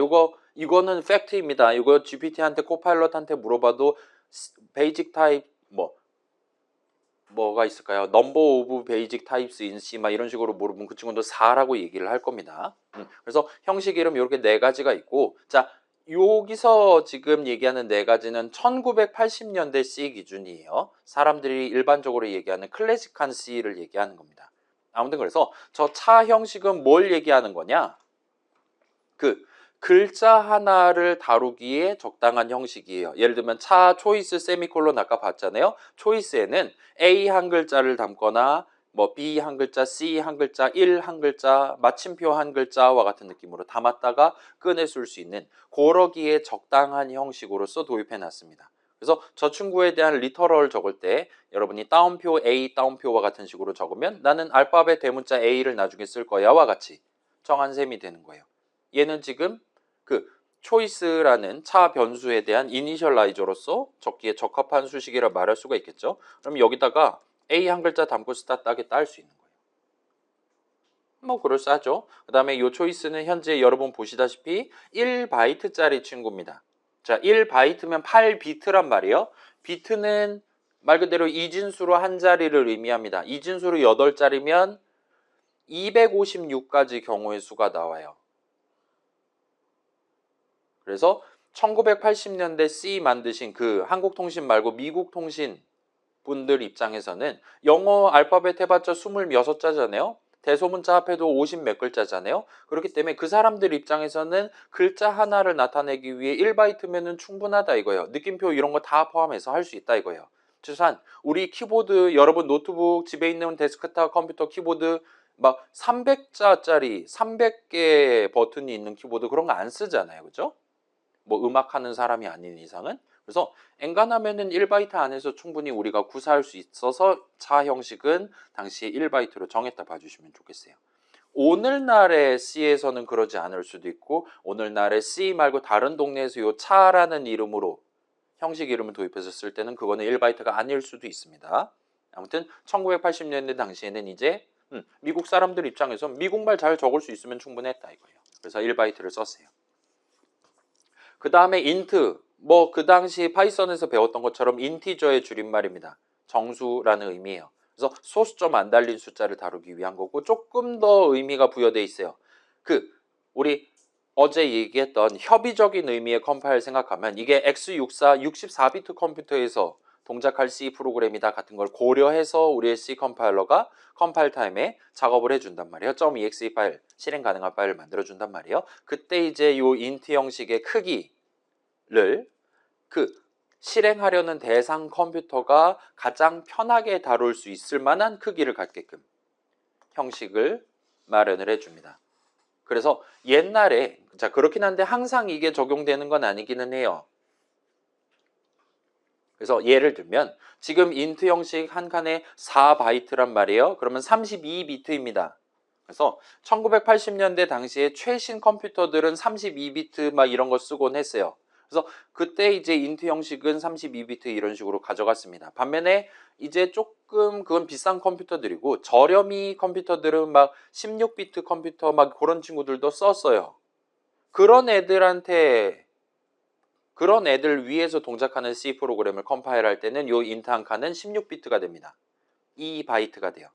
이거는 팩트입니다. 이거 GPT한테 코파일럿한테 물어봐도 베이직 타입 뭐가 있을까요? 넘버 오브 베이직 타입스 인 C 막 이런 식으로 물어보면 그 친구도 4라고 얘기를 할 겁니다. 그래서 형식 이름 이렇게 네 가지가 있고 자, 여기서 지금 얘기하는 네 가지는 1980년대 C 기준이에요. 사람들이 일반적으로 얘기하는 클래식한 C를 얘기하는 겁니다. 아무튼 그래서 저 차 형식은 뭘 얘기하는 거냐? 그 글자 하나를 다루기에 적당한 형식이에요. 예를 들면 차 초이스 세미콜론 아까 봤잖아요. 초이스에는 A 한 글자를 담거나 뭐 B 한 글자, C 한 글자, 1 한 글자, 마침표 한 글자와 같은 느낌으로 담았다가 꺼내쓸 수 있는 그러기에 적당한 형식으로서 도입해 놨습니다. 그래서 저 친구에 대한 리터럴 적을 때 여러분이 따옴표 A, 따옴표와 같은 식으로 적으면 나는 알파벳 대문자 A를 나중에 쓸 거야와 같이 정한 셈이 되는 거예요. 얘는 지금 그 초이스라는 차 변수에 대한 이니셜라이저로서 적기에 적합한 수식이라 말할 수가 있겠죠. 그럼 여기다가 A 한 글자 담고 스타트하게 딸 수 있는 거예요. 뭐 그럴싸하죠. 그 다음에 이 초이스는 현재 여러분 보시다시피 1바이트짜리 친구입니다. 자, 1바이트면 8비트란 말이에요. 비트는 말 그대로 이진수로 한 자리를 의미합니다. 이진수로 8자리면 256가지 경우의 수가 나와요. 그래서 1980년대 C 만드신 그 한국통신 말고 미국통신 분들 입장에서는 영어 알파벳 해봤자 26자잖아요. 대소문자 합해도 50 몇 글자잖아요. 그렇기 때문에 그 사람들 입장에서는 글자 하나를 나타내기 위해 1바이트면은 충분하다 이거예요. 느낌표 이런 거 다 포함해서 할 수 있다 이거예요. 최소한 우리 키보드 여러분 노트북 집에 있는 데스크탑 컴퓨터 키보드 막 300자짜리 300개 버튼이 있는 키보드 그런 거 안 쓰잖아요. 그죠? 뭐 음악하는 사람이 아닌 이상은. 그래서 엔간하면은 1바이트 안에서 충분히 우리가 구사할 수 있어서 차 형식은 당시에 1바이트로 정했다 봐주시면 좋겠어요. 오늘날의 C에서는 그러지 않을 수도 있고 오늘날의 C 말고 다른 동네에서 요 차라는 이름으로 형식 이름을 도입해서 쓸 때는 그거는 1바이트가 아닐 수도 있습니다. 아무튼 1980년대 당시에는 이제 미국 사람들 입장에서 미국말 잘 적을 수 있으면 충분했다 이거예요. 그래서 1바이트를 썼어요. 그 다음에 int, 뭐 그 당시 파이썬에서 배웠던 것처럼 인티저의 줄임말입니다. 정수라는 의미예요. 그래서 소수점 안 달린 숫자를 다루기 위한 거고 조금 더 의미가 부여돼 있어요. 우리 어제 얘기했던 협의적인 의미의 컴파일 생각하면 이게 x64 64비트 컴퓨터에서 동작할 C 프로그램이다 같은 걸 고려해서 우리의 C 컴파일러가 컴파일 타임에 작업을 해준단 말이에요. .exe 파일, 실행 가능한 파일을 만들어준단 말이에요. 그때 이제 요 int 형식의 크기를 실행하려는 대상 컴퓨터가 가장 편하게 다룰 수 있을 만한 크기를 갖게끔 형식을 마련을 해줍니다. 그래서 옛날에 그렇긴 한데 항상 이게 적용되는 건 아니기는 해요. 그래서 예를 들면 지금 int 형식 한 칸에 4바이트란 말이에요. 그러면 32비트입니다. 그래서 1980년대 당시에 최신 컴퓨터들은 32비트 막 이런 거 쓰곤 했어요. 그래서 그때 이제 int 형식은 32비트 이런 식으로 가져갔습니다. 반면에 이제 조금 그건 비싼 컴퓨터들이고 저렴이 컴퓨터들은 막 16비트 컴퓨터 막 그런 친구들도 썼어요. 그런 애들 위해서 동작하는 C 프로그램을 컴파일할 때는 요 int 한 칸은 16비트가 됩니다. 2바이트가 돼요.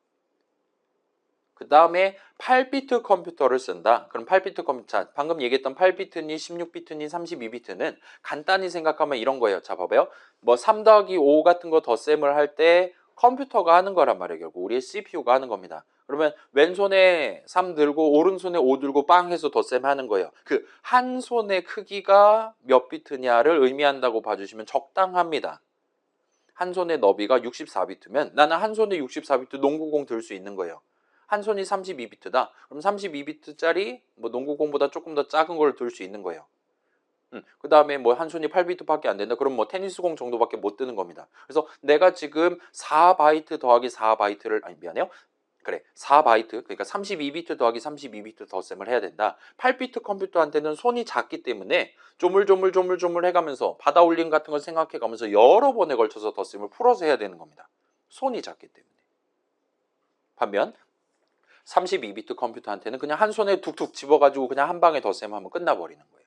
그 다음에 8비트 컴퓨터를 쓴다. 그럼 8비트 컴퓨터, 방금 얘기했던 8비트니 16비트니 32비트는 간단히 생각하면 이런 거예요. 자, 봐봐요. 뭐 3 더하기 5 같은 거 덧셈을 할 때 컴퓨터가 하는 거란 말이에요. 결국 우리의 CPU가 하는 겁니다. 그러면 왼손에 3 들고 오른손에 5 들고 빵 해서 덧셈 하는 거예요. 그 한 손의 크기가 몇 비트냐를 의미한다고 봐주시면 적당합니다. 한 손의 너비가 64비트면 나는 한 손에 64비트 농구공 들 수 있는 거예요. 한 손이 32비트다. 그럼 32비트짜리 뭐 농구공보다 조금 더 작은 걸 들 수 있는 거예요. 그 다음에 뭐 한 손이 8비트밖에 안 된다. 그럼 뭐 테니스공 정도밖에 못 드는 겁니다. 그래서 내가 지금 4바이트 더하기 4바이트를 아니 미안해요. 그래 4바이트 그러니까 32비트 더하기 32비트 덧셈을 해야 된다. 8비트 컴퓨터한테는 손이 작기 때문에 조물조물 해가면서 받아 올림 같은 걸 생각해가면서 여러 번에 걸쳐서 덧셈을 풀어서 해야 되는 겁니다. 손이 작기 때문에. 반면 32비트 컴퓨터한테는 그냥 한 손에 툭툭 집어가지고 그냥 한 방에 덧셈하면 끝나버리는 거예요.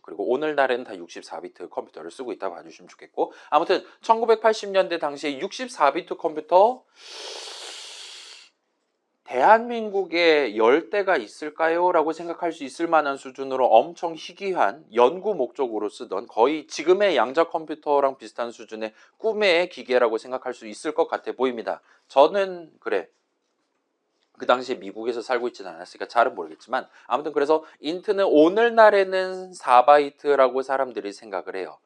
그리고 오늘날에는 다 64비트 컴퓨터를 쓰고 있다 봐주시면 좋겠고 아무튼 1980년대 당시에 64비트 컴퓨터 대한민국에 10대가 있을까요? 라고 생각할 수 있을 만한 수준으로 엄청 희귀한 연구 목적으로 쓰던 거의 지금의 양자 컴퓨터랑 비슷한 수준의 꿈의 기계라고 생각할 수 있을 것 같아 보입니다. 저는 그래 그 당시에 미국에서 살고 있지는 않았으니까 잘은 모르겠지만 아무튼 그래서 인트는 오늘날에는 4바이트라고 사람들이 생각을 해요.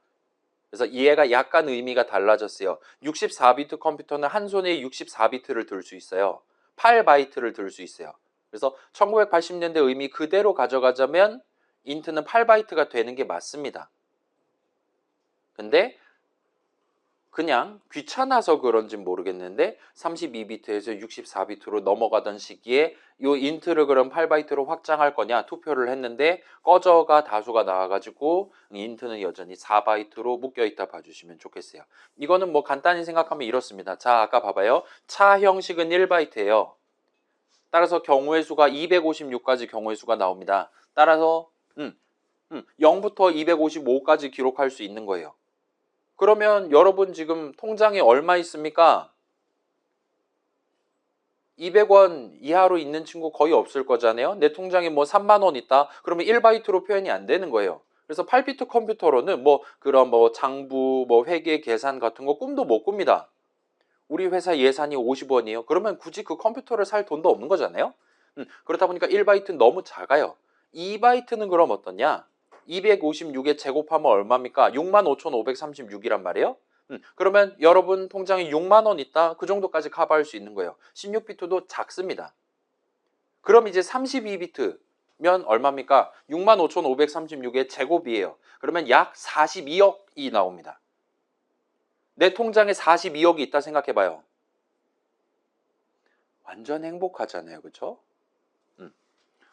그래서 얘가 약간 의미가 달라졌어요. 64비트 컴퓨터는 한 손에 64비트를 들 수 있어요. 8바이트를 들 수 있어요. 그래서 1980년대 의미 그대로 가져가자면 인트는 8바이트가 되는 게 맞습니다. 근데 그냥 귀찮아서 그런지 모르겠는데 32비트에서 64비트로 넘어가던 시기에 요 인트를 그럼 8바이트로 확장할 거냐 투표를 했는데 꺼져가 다수가 나와가지고 인트는 여전히 4바이트로 묶여있다 봐주시면 좋겠어요. 이거는 뭐 간단히 생각하면 이렇습니다. 자, 아까 봐봐요. 차 형식은 1바이트예요. 따라서 경우의 수가 256까지 경우의 수가 나옵니다. 따라서 0부터 255까지 기록할 수 있는 거예요. 그러면 여러분 지금 통장에 얼마 있습니까? 200원 이하로 있는 친구 거의 없을 거잖아요. 내 통장에 뭐 3만 원 있다. 그러면 1바이트로 표현이 안 되는 거예요. 그래서 8비트 컴퓨터로는 뭐 그런 뭐 장부, 뭐 회계, 계산 같은 거 꿈도 못 꿉니다. 우리 회사 예산이 50원이에요. 그러면 굳이 그 컴퓨터를 살 돈도 없는 거잖아요. 그렇다 보니까 1바이트는 너무 작아요. 2바이트는 그럼 어떠냐? 256에 제곱하면 얼마입니까? 65,536이란 말이에요. 그러면 여러분 통장에 6만 원 있다. 그 정도까지 커버할 수 있는 거예요. 16비트도 작습니다. 그럼 이제 32비트면 얼마입니까? 65,536의 제곱이에요. 그러면 약 42억이 나옵니다. 내 통장에 42억이 있다 생각해봐요. 완전 행복하잖아요. 그렇죠?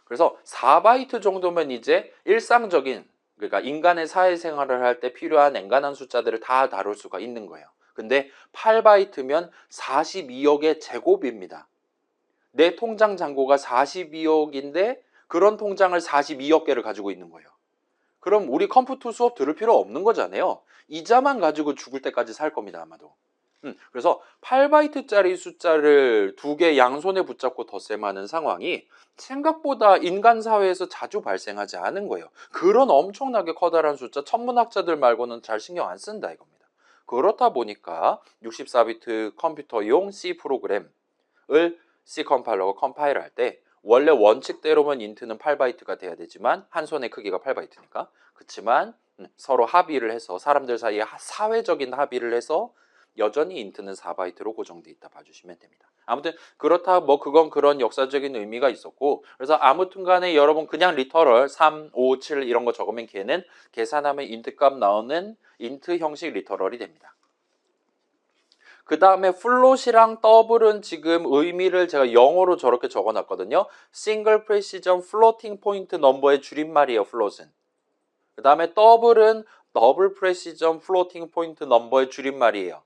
그래서 4바이트 정도면 이제 일상적인, 그러니까 인간의 사회생활을 할 때 필요한 엔간한 숫자들을 다 다룰 수가 있는 거예요. 근데 8바이트면 42억의 제곱입니다. 내 통장 잔고가 42억인데 그런 통장을 42억 개를 가지고 있는 거예요. 그럼 우리 컴퓨터 수업 들을 필요 없는 거잖아요. 이자만 가지고 죽을 때까지 살 겁니다, 아마도. 그래서 8바이트짜리 숫자를 두 개 양손에 붙잡고 덧셈하는 상황이 생각보다 인간 사회에서 자주 발생하지 않은 거예요. 그런 엄청나게 커다란 숫자 천문학자들 말고는 잘 신경 안 쓴다 이겁니다. 그렇다 보니까 64비트 컴퓨터용 C 프로그램을 C 컴파일러가 컴파일할 때 원래 원칙대로면 인트는 8바이트가 돼야 되지만 한 손의 크기가 8바이트니까 그렇지만 서로 합의를 해서 사람들 사이에 사회적인 합의를 해서 여전히 인트는 4바이트로 고정돼 있다 봐주시면 됩니다. 아무튼 그렇다 뭐 그건 그런 역사적인 의미가 있었고 그래서 아무튼 간에 여러분 그냥 리터럴 3, 5, 7 이런 거 적으면 걔는 계산하면 인트 값 나오는 인트 형식 리터럴이 됩니다. 그 다음에 플롯이랑 더블은 지금 의미를 제가 영어로 저렇게 적어놨거든요. Single Precision Floating Point Number의 줄임말이에요. 플롯은. 그 다음에 더블은 Double Precision Floating Point Number의 줄임말이에요.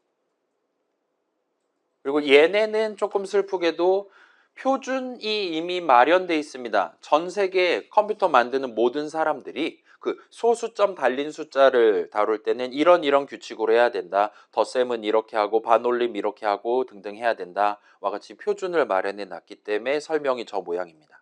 그리고 얘네는 조금 슬프게도 표준이 이미 마련돼 있습니다. 전 세계 컴퓨터 만드는 모든 사람들이 그 소수점 달린 숫자를 다룰 때는 이런 규칙으로 해야 된다. 덧셈은 이렇게 하고 반올림 이렇게 하고 등등 해야 된다. 와 같이 표준을 마련해 놨기 때문에 설명이 저 모양입니다.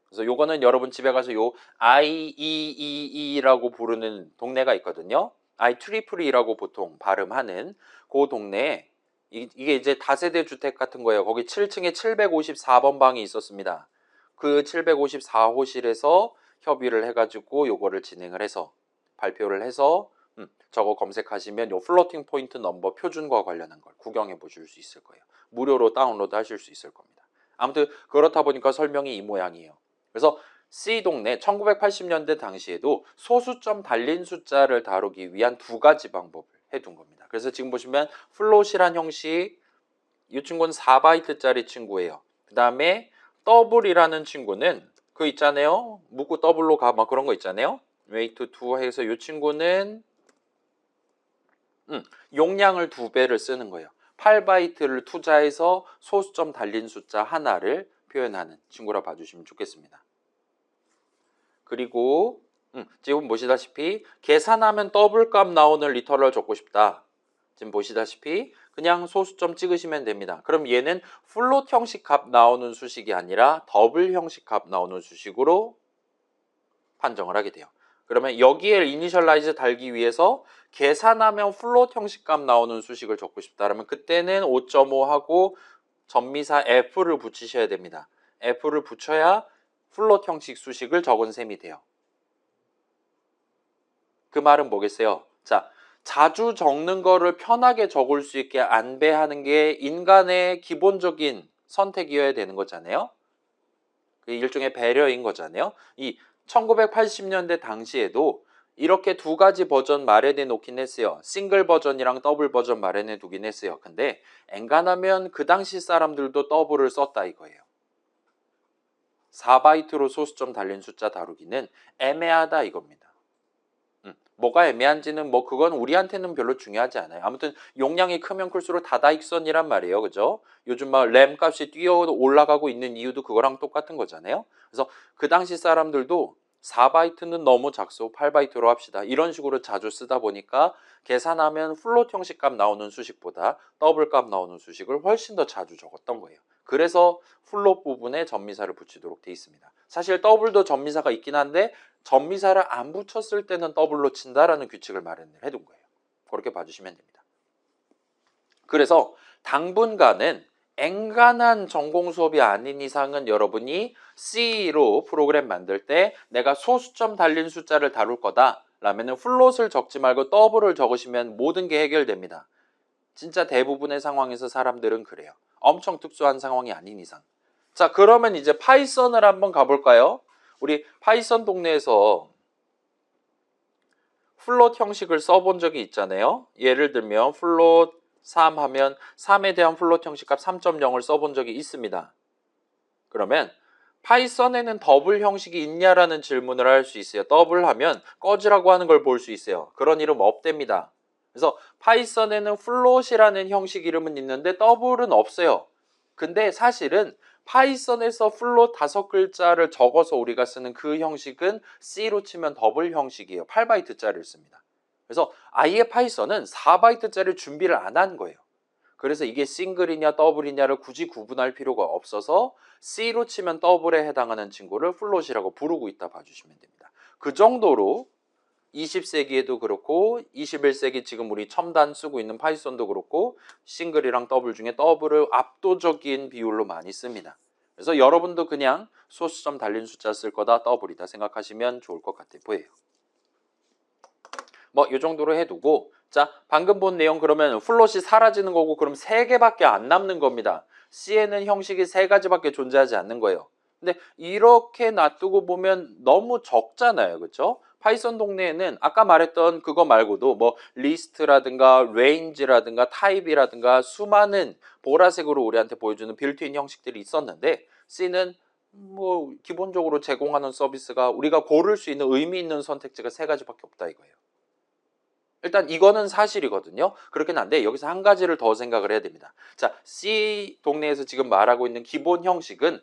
그래서 요거는 여러분 집에 가서 요 IEEE라고 부르는 동네가 있거든요. IEEE라고 보통 발음하는 그 동네에 이게 이제 다세대 주택 같은 거예요. 거기 7층에 754번 방이 있었습니다. 그 754호실에서 협의를 해가지고 요거를 진행을 해서 발표를 해서 저거 검색하시면 요 플로팅 포인트 넘버 표준과 관련한 걸 구경해 보실 수 있을 거예요. 무료로 다운로드 하실 수 있을 겁니다. 아무튼 그렇다 보니까 설명이 이 모양이에요. 그래서 C동네 1980년대 당시에도 소수점 달린 숫자를 다루기 위한 두 가지 방법을 해둔 겁니다. 그래서 지금 보시면 플롯이란 형식, 이 친구는 4바이트짜리 친구예요. 그 다음에 더블이라는 친구는 그 있잖아요. 묻고 더블로 가 막 그런 거 있잖아요. 웨이트 2 해서 이 친구는 용량을 2배를 쓰는 거예요. 8바이트를 투자해서 소수점 달린 숫자 하나를 표현하는 친구라 봐주시면 좋겠습니다. 그리고 지금 보시다시피 계산하면 더블값 나오는 리터럴 적고 싶다. 지금 보시다시피 그냥 소수점 찍으시면 됩니다. 그럼 얘는 플롯 형식 값 나오는 수식이 아니라 더블 형식 값 나오는 수식으로 판정을 하게 돼요. 그러면 여기에 이니셜라이즈 달기 위해서 계산하면 플롯 형식 값 나오는 수식을 적고 싶다. 그러면 그때는 5.5 하고 전미사 F를 붙이셔야 됩니다. F를 붙여야 플롯 형식 수식을 적은 셈이 돼요. 그 말은 뭐겠어요? 자, 자주 적는 거를 편하게 적을 수 있게 안배하는 게 인간의 기본적인 선택이어야 되는 거잖아요. 그 일종의 배려인 거잖아요. 이 1980년대 당시에도 이렇게 두 가지 버전 마련해 놓긴 했어요. 싱글 버전이랑 더블 버전 마련해 두긴 했어요. 근데 엔간하면 그 당시 사람들도 더블을 썼다 이거예요. 4바이트로 소수점 달린 숫자 다루기는 애매하다 이겁니다. 뭐가 애매한지는 뭐 그건 우리한테는 별로 중요하지 않아요. 아무튼 용량이 크면 클수록 다다익선이란 말이에요. 그죠? 요즘 막 램 값이 뛰어 올라가고 있는 이유도 그거랑 똑같은 거잖아요. 그래서 그 당시 사람들도 4바이트는 너무 작소 8바이트로 합시다. 이런 식으로 자주 쓰다 보니까 계산하면 플롯 형식 값 나오는 수식보다 더블 값 나오는 수식을 훨씬 더 자주 적었던 거예요. 그래서 플롯 부분에 전미사를 붙이도록 돼 있습니다. 사실 더블도 전미사가 있긴 한데 전미사를 안 붙였을 때는 더블로 친다라는 규칙을 마련을 해둔 거예요. 그렇게 봐주시면 됩니다. 그래서 당분간은 엔간한 전공 수업이 아닌 이상은 여러분이 C로 프로그램 만들 때 내가 소수점 달린 숫자를 다룰 거다 라면은 플롯을 적지 말고 더블을 적으시면 모든 게 해결됩니다. 진짜 대부분의 상황에서 사람들은 그래요. 엄청 특수한 상황이 아닌 이상. 자, 그러면 이제 파이썬을 한번 가볼까요? 우리 파이썬 동네에서 플롯 형식을 써본 적이 있잖아요. 예를 들면 플롯 3 하면 3에 대한 플롯 형식 값 3.0을 써본 적이 있습니다. 그러면 파이썬에는 더블 형식이 있냐라는 질문을 할 수 있어요. 더블 하면 꺼지라고 하는 걸 볼 수 있어요. 그런 이름 없답니다. 그래서 파이썬에는 플롯이라는 형식 이름은 있는데 더블은 없어요. 근데 사실은 파이썬에서 플롯 5글자를 적어서 우리가 쓰는 그 형식은 C로 치면 더블 형식이에요. 8바이트짜리를 씁니다. 그래서 아예 파이썬은 4바이트짜리 준비를 안 한 거예요. 그래서 이게 싱글이냐 더블이냐를 굳이 구분할 필요가 없어서 C로 치면 더블에 해당하는 친구를 플롯이라고 부르고 있다 봐주시면 됩니다. 그 정도로 20세기에도 그렇고 21세기 지금 우리 첨단 쓰고 있는 파이썬도 그렇고 싱글이랑 더블 중에 더블을 압도적인 비율로 많이 씁니다. 그래서 여러분도 그냥 소수점 달린 숫자 쓸 거다 더블이다 생각하시면 좋을 것 같아 보여요. 뭐 이 정도로 해두고 자 방금 본 내용 그러면 플롯이 사라지는 거고 그럼 3개밖에 안 남는 겁니다. C에는 형식이 3가지밖에 존재하지 않는 거예요. 근데 이렇게 놔두고 보면 너무 적잖아요. 그렇죠? 파이썬 동네에는 아까 말했던 그거 말고도 뭐 리스트라든가 레인지라든가 타입이라든가 수많은 보라색으로 우리한테 보여주는 빌트인 형식들이 있었는데 C는 뭐 기본적으로 제공하는 서비스가 우리가 고를 수 있는 의미 있는 선택지가 3가지밖에 없다 이거예요. 일단 이거는 사실이거든요. 그렇긴 한데 여기서 한 가지를 더 생각을 해야 됩니다. 자, C 동네에서 지금 말하고 있는 기본 형식은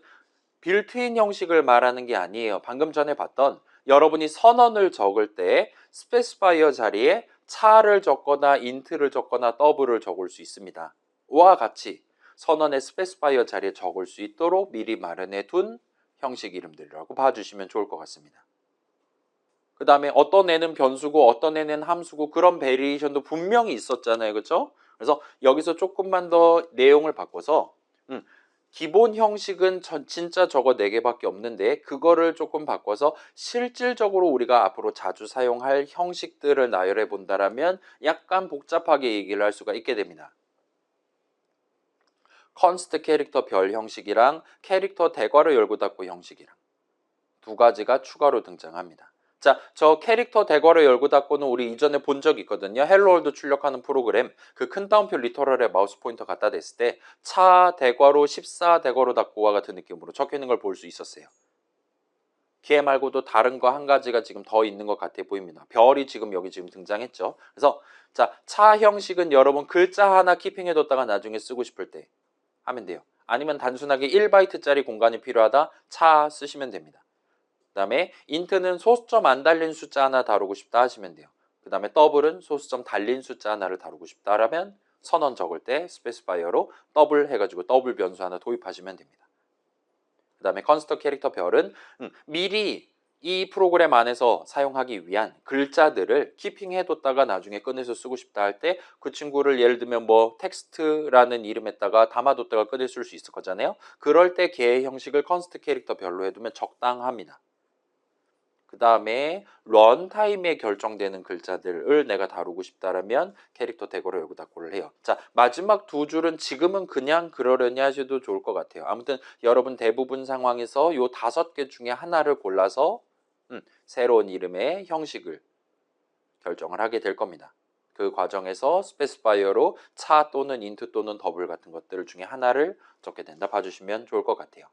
빌트인 형식을 말하는 게 아니에요. 방금 전에 봤던 여러분이 선언을 적을 때 스페시파이어 자리에 차를 적거나 인트를 적거나 더블을 적을 수 있습니다. 와 같이 선언의 스페시파이어 자리에 적을 수 있도록 미리 마련해 둔 형식 이름들이라고 봐주시면 좋을 것 같습니다. 그 다음에 어떤 애는 변수고 어떤 애는 함수고 그런 베리에이션도 분명히 있었잖아요. 그렇죠? 그래서 여기서 조금만 더 내용을 바꿔서 기본 형식은 진짜 저거 4개밖에 없는데 그거를 조금 바꿔서 실질적으로 우리가 앞으로 자주 사용할 형식들을 나열해 본다라면 약간 복잡하게 얘기를 할 수가 있게 됩니다. 컨스트 캐릭터 별 형식이랑 캐릭터 대괄호 열고 닫고 형식이랑 2가지가 추가로 등장합니다. 자, 저 캐릭터 대괄호 열고 닫고는 우리 이전에 본 적이 있거든요. 헬로월드 출력하는 프로그램 그 큰 따옴표 리터럴에 마우스 포인터 갖다 댔을 때 차 대괄호 14 대괄호 닫고와 같은 느낌으로 적혀 있는 걸 볼 수 있었어요. 걔 말고도 다른 거 한 가지가 지금 더 있는 것 같아 보입니다. 별이 지금 여기 지금 등장했죠. 그래서 자, 차 형식은 여러분 글자 하나 키핑해뒀다가 나중에 쓰고 싶을 때 하면 돼요. 아니면 단순하게 1바이트짜리 공간이 필요하다 차 쓰시면 됩니다. 그 다음에 인트는 소수점 안 달린 숫자 하나 다루고 싶다 하시면 돼요. 그 다음에 더블은 소수점 달린 숫자 하나를 다루고 싶다라면 선언 적을 때 스페시파이어로 더블 해가지고 더블 변수 하나 도입하시면 됩니다. 그 다음에 컨스터 캐릭터 별은 미리 이 프로그램 안에서 사용하기 위한 글자들을 키핑해뒀다가 나중에 꺼내서 쓰고 싶다 할 때 그 친구를 예를 들면 뭐 텍스트라는 이름에다가 담아뒀다가 꺼내 쓸 수 있을 거잖아요. 그럴 때 걔의 형식을 컨스트 캐릭터 별로 해두면 적당합니다. 그 다음에 런타임에 결정되는 글자들을 내가 다루고 싶다라면 캐릭터 태그로 여기다 콜을 해요. 자, 마지막 두 줄은 지금은 그냥 그러려니 하셔도 좋을 것 같아요. 아무튼 여러분 대부분 상황에서 요 5개 중에 하나를 골라서 새로운 이름의 형식을 결정을 하게 될 겁니다. 그 과정에서 스페시파이어로 차 또는 인트 또는 더블 같은 것들 중에 하나를 적게 된다 봐주시면 좋을 것 같아요.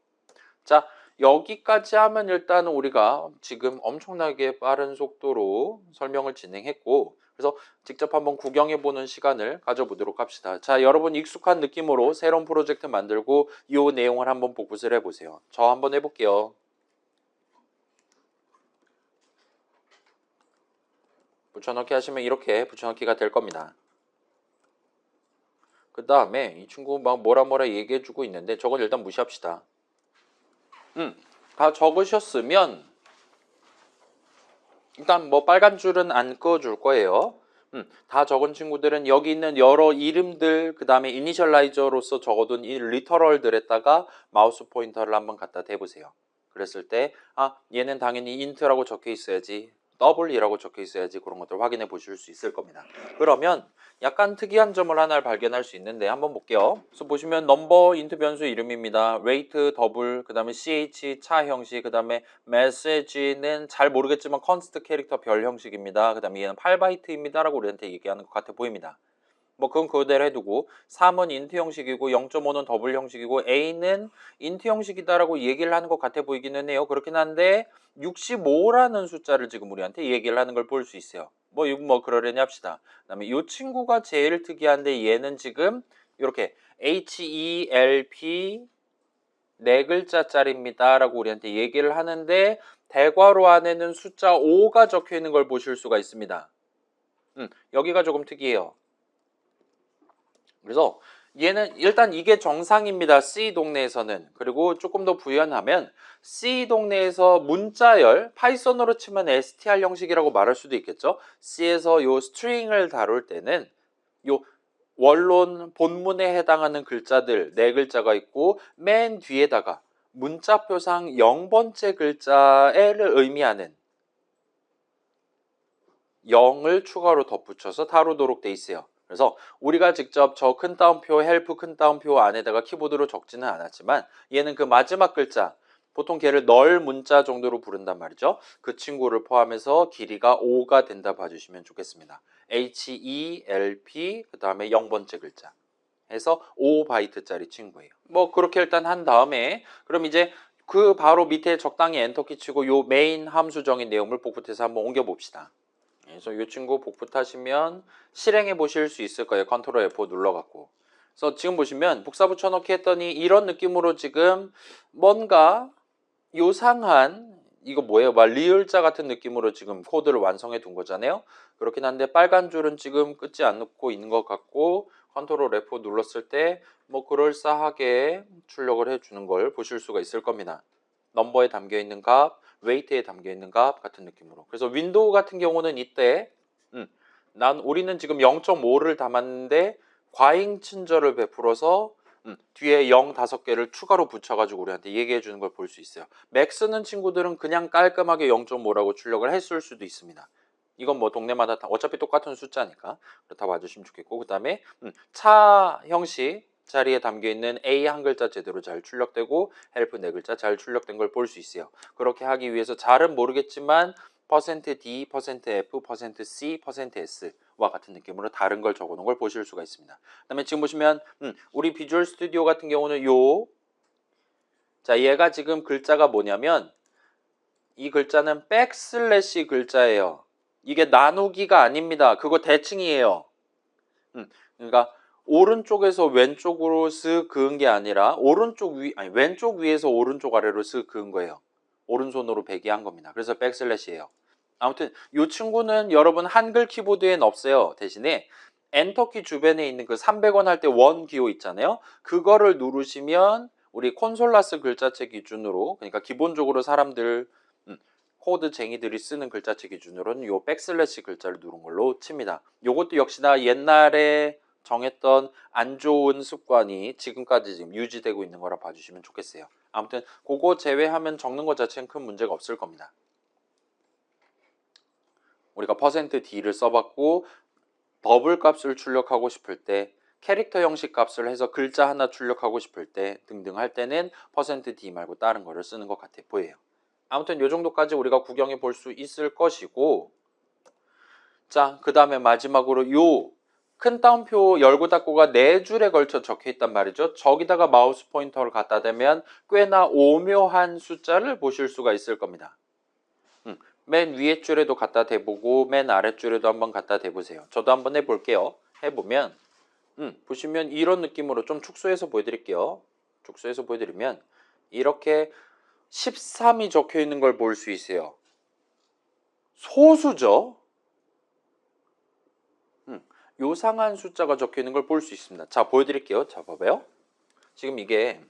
자, 여기까지 하면 일단 우리가 지금 엄청나게 빠른 속도로 설명을 진행했고, 그래서 직접 한번 구경해 보는 시간을 가져보도록 합시다. 자, 여러분 익숙한 느낌으로 새로운 프로젝트 만들고 이 내용을 한번 복붙을 해보세요. 저 한번 해볼게요. 붙여넣기 하시면 이렇게 붙여넣기가 될 겁니다. 그 다음에 이 친구 막 뭐라 얘기해주고 있는데 저건 일단 무시합시다. 다 적으셨으면 일단 뭐 빨간 줄은 안 꺼줄 거예요. 다 적은 친구들은 여기 있는 여러 이름들 그 다음에 이니셜라이저로서 적어둔 이 리터럴들에다가 마우스 포인터를 한번 갖다 대보세요. 그랬을 때 얘는 당연히 int라고 적혀 있어야지, double이라고 적혀 있어야지, 그런 것들 확인해 보실 수 있을 겁니다. 그러면 약간 특이한 점을 하나를 발견할 수 있는데 한번 볼게요. 그래서 보시면 넘버 인트 변수 이름입니다. rate 더블, 그 다음에 ch 차 형식, 그 다음에 message는 잘 모르겠지만 const 캐릭터 별 형식입니다. 그 다음에 얘는 8바이트입니다 라고 우리한테 얘기하는 것 같아 보입니다. 뭐 그건 그대로 해두고 3은 인트 형식이고 0.5는 더블 형식이고 A는 인트 형식이다라고 얘기를 하는 것 같아 보이기는 해요. 그렇긴 한데 65라는 숫자를 지금 우리한테 얘기를 하는 걸 볼 수 있어요. 뭐 그러려니 합시다. 그다음에 이 친구가 제일 특이한데 얘는 지금 이렇게 HELP 네 글자짜리입니다 라고 우리한테 얘기를 하는데 대괄호 안에는 숫자 5가 적혀 있는 걸 보실 수가 있습니다. 여기가 조금 특이해요. 그래서 얘는 일단 이게 정상입니다. C 동네에서는. 그리고 조금 더 부연하면 C 동네에서 문자열, 파이썬으로 치면 str 형식이라고 말할 수도 있겠죠. C에서 요 스트링을 다룰 때는 요 원론 본문에 해당하는 글자들 네 글자가 있고 맨 뒤에다가 문자표상 0번째 글자를 의미하는 0을 추가로 덧붙여서 다루도록 돼 있어요. 그래서 우리가 직접 저 큰 따옴표, 헬프 큰 따옴표 안에다가 키보드로 적지는 않았지만 얘는 그 마지막 글자, 보통 걔를 널 문자 정도로 부른단 말이죠. 그 친구를 포함해서 길이가 5가 된다 봐주시면 좋겠습니다. HELP 그 다음에 0번째 글자 해서 5바이트짜리 친구예요. 뭐 그렇게 일단 한 다음에 그럼 이제 그 바로 밑에 적당히 엔터키 치고 요 메인 함수정의 내용을 복붙해서 한번 옮겨 봅시다. 그래서 이 친구 복붙하시면 실행해 보실 수 있을 거예요. 컨트롤 F5 눌러갖고. 그래서 지금 보시면 복사 붙여넣기 했더니 이런 느낌으로 지금 뭔가 요상한 이거 뭐예요? 막 리을자 같은 느낌으로 지금 코드를 완성해 둔 거잖아요. 그렇긴 한데 빨간 줄은 지금 끊지 않고 있는 것 같고 컨트롤 F5 눌렀을 때 뭐 그럴싸하게 출력을 해주는 걸 보실 수가 있을 겁니다. 넘버에 담겨 있는 값, 웨이트에 담겨 있는 값 같은 느낌으로. 그래서 윈도우 같은 경우는 이때 우리는 지금 0.5를 담았는데 과잉 친절을 베풀어서 뒤에 0 5개를 추가로 붙여가지고 우리한테 얘기해 주는 걸 볼 수 있어요. 맥 쓰는 친구들은 그냥 깔끔하게 0.5라고 출력을 했을 수도 있습니다. 이건 뭐 동네마다 다 어차피 똑같은 숫자니까 그렇다 봐주시면 좋겠고, 그 다음에 차 형식 자리에 담겨 있는 A 한 글자 제대로 잘 출력되고 헬프 네 글자 잘 출력된 걸 볼 수 있어요. 그렇게 하기 위해서 잘은 모르겠지만 %D, %F, %C, %S와 같은 느낌으로 다른 걸 적어놓은 걸 보실 수가 있습니다. 그다음에 지금 보시면 우리 비주얼 스튜디오 같은 경우는 자 얘가 지금 글자가 뭐냐면 이 글자는 백슬래시 글자예요. 이게 나누기가 아닙니다. 그거 대칭이에요. 그러니까 오른쪽에서 왼쪽으로 쓱 그은 게 아니라 왼쪽 위에서 오른쪽 아래로 쓱 그은 거예요. 오른손으로 배기한 겁니다. 그래서 백슬래시예요. 아무튼 이 친구는 여러분 한글 키보드엔 없어요. 대신에 엔터키 주변에 있는 그 300원 할 때 원 기호 있잖아요. 그거를 누르시면 우리 콘솔라스 글자체 기준으로, 그러니까 기본적으로 사람들 코드쟁이들이 쓰는 글자체 기준으로는 요 백슬래시 글자를 누른 걸로 칩니다. 요것도 역시나 옛날에 정했던 안 좋은 습관이 지금까지 지금 유지되고 있는 거라 봐주시면 좋겠어요. 아무튼 그거 제외하면 적는 것 자체는 큰 문제가 없을 겁니다. 우리가 %d를 써봤고 버블 값을 출력하고 싶을 때 캐릭터 형식 값을 해서 글자 하나 출력하고 싶을 때 등등 할 때는 %d 말고 다른 거를 쓰는 것 같아 보여요. 아무튼 이 정도까지 우리가 구경해 볼 수 있을 것이고, 자, 그 다음에 마지막으로 요 큰 따옴표 열고 닫고가 4줄에 걸쳐 적혀 있단 말이죠. 저기다가 마우스 포인터를 갖다 대면 꽤나 오묘한 숫자를 보실 수가 있을 겁니다. 맨 위에 줄에도 갖다 대보고 맨 아래 줄에도 한번 갖다 대보세요. 저도 한번 해볼게요. 해보면 보시면 이런 느낌으로 좀 축소해서 보여드릴게요. 축소해서 보여드리면 이렇게 13이 적혀 있는 걸 볼 수 있어요. 소수죠. 요상한 숫자가 적혀 있는 걸 볼 수 있습니다. 자, 보여드릴게요. 자, 봐봐요. 지금 이게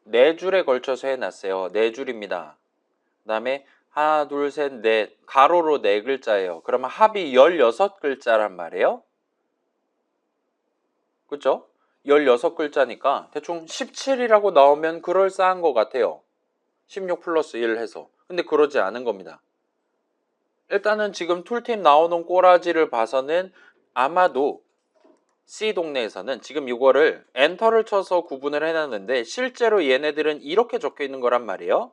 4줄에 걸쳐서 해놨어요. 4줄입니다. 그 다음에 하나, 둘, 셋, 넷, 가로로 4글자예요. 그러면 합이 16글자란 말이에요. 그죠? 16글자니까 대충 17이라고 나오면 그럴싸한 것 같아요. 16 플러스 1 해서. 근데 그러지 않은 겁니다. 일단은 지금 툴팁 나오는 꼬라지를 봐서는 아마도 C 동네에서는 지금 이거를 엔터를 쳐서 구분을 해놨는데 실제로 얘네들은 이렇게 적혀 있는 거란 말이에요.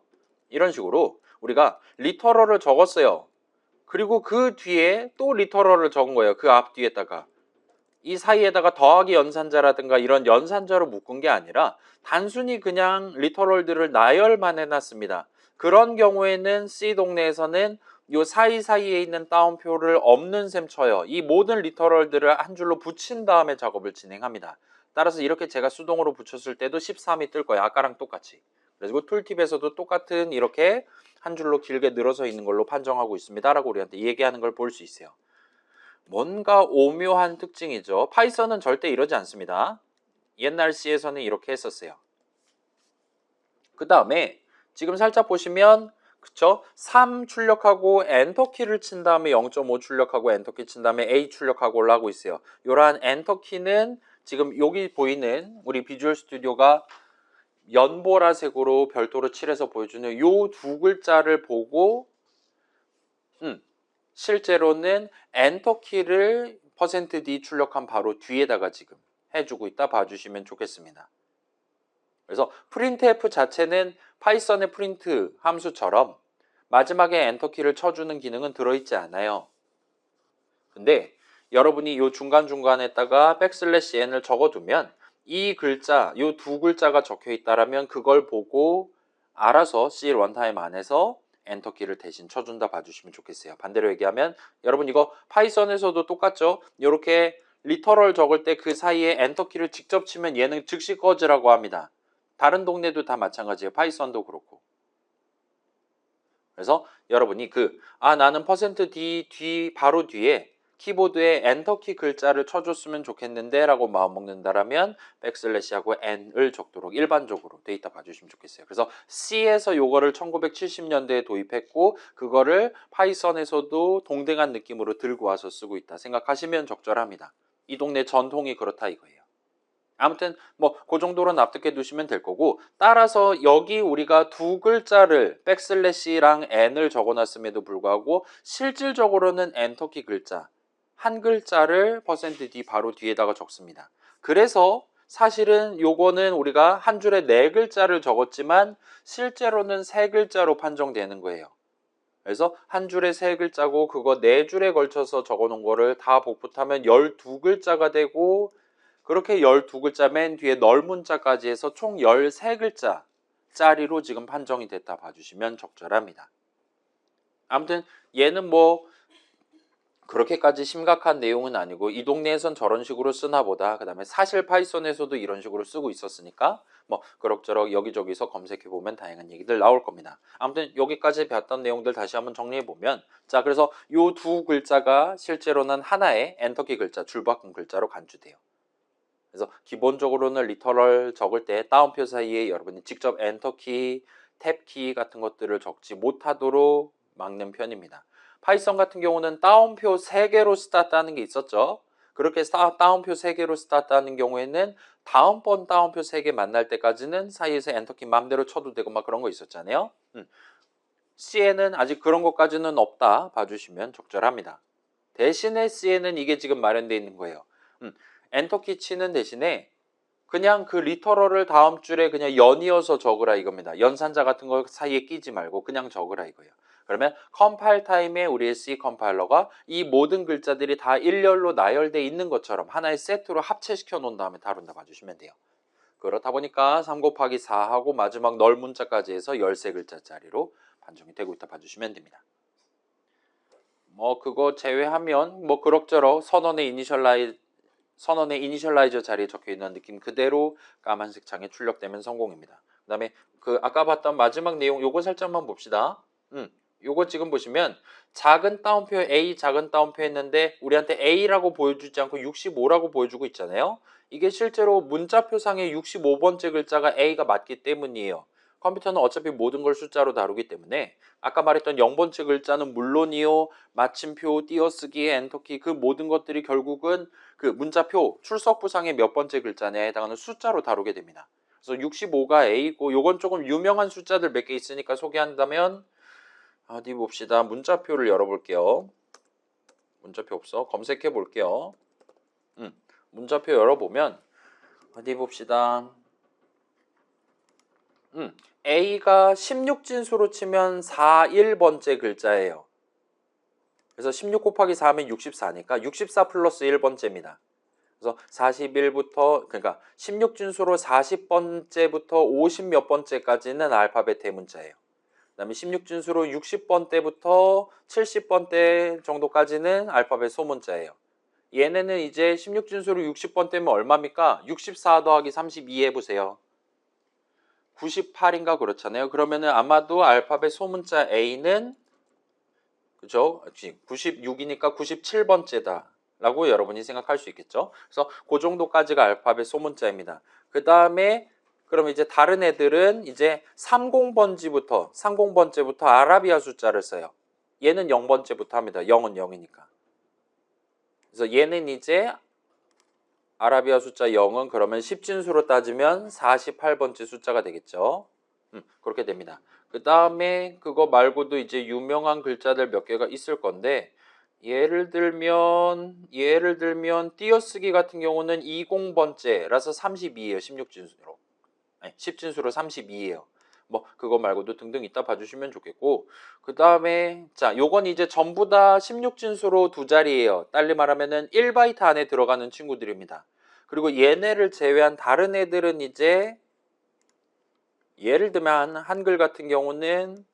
이런 식으로 우리가 리터럴을 적었어요. 그리고 그 뒤에 또 리터럴을 적은 거예요. 그 앞 뒤에다가. 이 사이에다가 더하기 연산자라든가 이런 연산자로 묶은 게 아니라 단순히 그냥 리터럴들을 나열만 해놨습니다. 그런 경우에는 C 동네에서는 요 사이사이에 있는 따옴표를 없는 셈 쳐요. 이 모든 리터럴들을 한 줄로 붙인 다음에 작업을 진행합니다. 따라서 이렇게 제가 수동으로 붙였을 때도 13이 뜰 거예요. 아까랑 똑같이. 그리고 툴팁에서도 똑같은 이렇게 한 줄로 길게 늘어서 있는 걸로 판정하고 있습니다. 라고 우리한테 얘기하는 걸 볼 수 있어요. 뭔가 오묘한 특징이죠. 파이썬은 절대 이러지 않습니다. 옛날 C에서는 이렇게 했었어요. 그 다음에 지금 살짝 보시면 그쵸? 3 출력하고 엔터키를 친 다음에 0.5 출력하고 엔터키 친 다음에 A 출력하고 올라가고 있어요. 이러한 엔터키는 지금 여기 보이는 우리 비주얼 스튜디오가 연보라색으로 별도로 칠해서 보여주는 요 두 글자를 보고 실제로는 엔터키를 %d 출력한 바로 뒤에다가 지금 해주고 있다 봐주시면 좋겠습니다. 그래서 printf 자체는 파이썬의 프린트 함수처럼 마지막에 엔터키를 쳐주는 기능은 들어있지 않아요. 근데 여러분이 이 중간중간에다가 \n을 적어두면 이 글자, 이 두 글자가 적혀 있다라면 그걸 보고 알아서 C 런타임 안에서 엔터키를 대신 쳐준다 봐주시면 좋겠어요. 반대로 얘기하면 여러분 이거 파이썬에서도 똑같죠? 이렇게 리터럴 적을 때 그 사이에 엔터키를 직접 치면 얘는 즉시 꺼지라고 합니다. 다른 동네도 다 마찬가지예요. 파이썬도 그렇고. 그래서 여러분이 나는 %d 뒤 바로 뒤에 키보드에 엔터키 글자를 쳐줬으면 좋겠는데 라고 마음먹는다라면 백슬래시하고 n을 적도록 일반적으로 데이터 봐주시면 좋겠어요. 그래서 C에서 요거를 1970년대에 도입했고 그거를 파이썬에서도 동등한 느낌으로 들고 와서 쓰고 있다 생각하시면 적절합니다. 이 동네 전통이 그렇다 이거예요. 아무튼 그 정도로 납득해 두시면 될 거고, 따라서 여기 우리가 두 글자를 백슬래시랑 n을 적어놨음에도 불구하고 실질적으로는 엔터키 글자 한 글자를 %d 바로 뒤에다가 적습니다. 그래서 사실은 요거는 우리가 한 줄에 4글자를 적었지만 실제로는 3글자로 판정되는 거예요. 그래서 한 줄에 3글자고 그거 4줄에 걸쳐서 적어놓은 거를 다 복붙하면 12글자가 되고, 그렇게 12글자 맨 뒤에 널문자까지 해서 총 13글자 짜리로 지금 판정이 됐다 봐주시면 적절합니다. 아무튼 얘는 그렇게까지 심각한 내용은 아니고 이 동네에선 저런 식으로 쓰나 보다. 그 다음에 사실 파이썬에서도 이런 식으로 쓰고 있었으니까 그럭저럭 여기저기서 검색해보면 다양한 얘기들 나올 겁니다. 아무튼 여기까지 배웠던 내용들 다시 한번 정리해보면, 자, 그래서 요 두 글자가 실제로는 하나의 엔터키 글자, 줄바꿈 글자로 간주돼요. 그래서 기본적으로는 리터럴 적을 때 따옴표 사이에 여러분이 직접 엔터키, 탭키 같은 것들을 적지 못하도록 막는 편입니다. 파이썬 같은 경우는 따옴표 3개로 스타트하는 게 있었죠. 그렇게 따옴표 3개로 스타트하는 경우에는 다음번 따옴표 3개 만날 때까지는 사이에서 엔터키 맘대로 쳐도 되고 막 그런 거 있었잖아요. C에는 아직 그런 것까지는 없다 봐주시면 적절합니다. 대신에 C에는 이게 지금 마련되어 있는 거예요. 엔터키 치는 대신에 그냥 그 리터럴을 다음 줄에 그냥 연이어서 적으라 이겁니다. 연산자 같은 거 사이에 끼지 말고 그냥 적으라 이거예요. 그러면 컴파일 타임에 우리의 C 컴파일러가 이 모든 글자들이 다 일렬로 나열되어 있는 것처럼 하나의 세트로 합체시켜 놓은 다음에 다룬다 봐주시면 돼요. 그렇다 보니까 3 곱하기 4하고 마지막 널 문자까지 해서 13글자짜리로 반정이 되고 있다 봐주시면 됩니다. 뭐 그거 제외하면 뭐 그럭저럭 선언의 이니셜라이저 자리에 적혀 있는 느낌 그대로 까만색 창에 출력되면 성공입니다. 그 다음에 그 아까 봤던 마지막 내용 요거 살짝만 봅시다. 요거 지금 보시면 작은 따옴표 A 작은 따옴표 했는데 우리한테 A라고 보여주지 않고 65라고 보여주고 있잖아요. 이게 실제로 문자표상의 65번째 글자가 A가 맞기 때문이에요. 컴퓨터는 어차피 모든 걸 숫자로 다루기 때문에 아까 말했던 0번째 글자는 물론이요, 마침표, 띄어쓰기, 엔터키 그 모든 것들이 결국은 그 문자표 출석부상의 몇 번째 글자냐에 해당하는 숫자로 다루게 됩니다. 그래서 65가 A고 요건 조금 유명한 숫자들 몇 개 있으니까 소개한다면 어디 봅시다. 문자표를 열어볼게요. 문자표 없어. 검색해 볼게요. 문자표 열어보면 어디 봅시다. A가 16진수로 치면 41번째 글자예요. 그래서 16 곱하기 4하면 64니까 64 플러스 1번째입니다. 그래서 41부터 그러니까 16진수로 40번째부터 50 몇 번째까지는 알파벳 대문자예요. 그 다음에 16진수로 60번대부터 70번대 정도까지는 알파벳 소문자예요. 얘네는 이제 16진수로 60번대면 얼마입니까? 64 더하기 32 해보세요. 98인가 그렇잖아요. 그러면은 아마도 알파벳 소문자 A는 그죠? 96이니까 97번째다 라고 여러분이 생각할 수 있겠죠. 그래서 그 정도까지가 알파벳 소문자입니다. 그 다음에 그럼 이제 다른 애들은 이제 30번째부터 아라비아 숫자를 써요. 얘는 0번째부터 합니다. 0은 0이니까. 그래서 얘는 이제 아라비아 숫자 0은 그러면 10진수로 따지면 48번째 숫자가 되겠죠. 그렇게 됩니다. 그 다음에 그거 말고도 이제 유명한 글자들 몇 개가 있을 건데 예를 들면 띄어쓰기 같은 경우는 20번째라서 32예요. 16진수로. 아니, 10진수로 32예요. 뭐 그거 말고도 등등 이따 봐주시면 좋겠고 그 다음에 자 요건 이제 전부 다 16진수로 두 자리예요. 달리 말하면은 1바이트 안에 들어가는 친구들입니다. 그리고 얘네를 제외한 다른 애들은 이제 예를 들면 한글 같은 경우는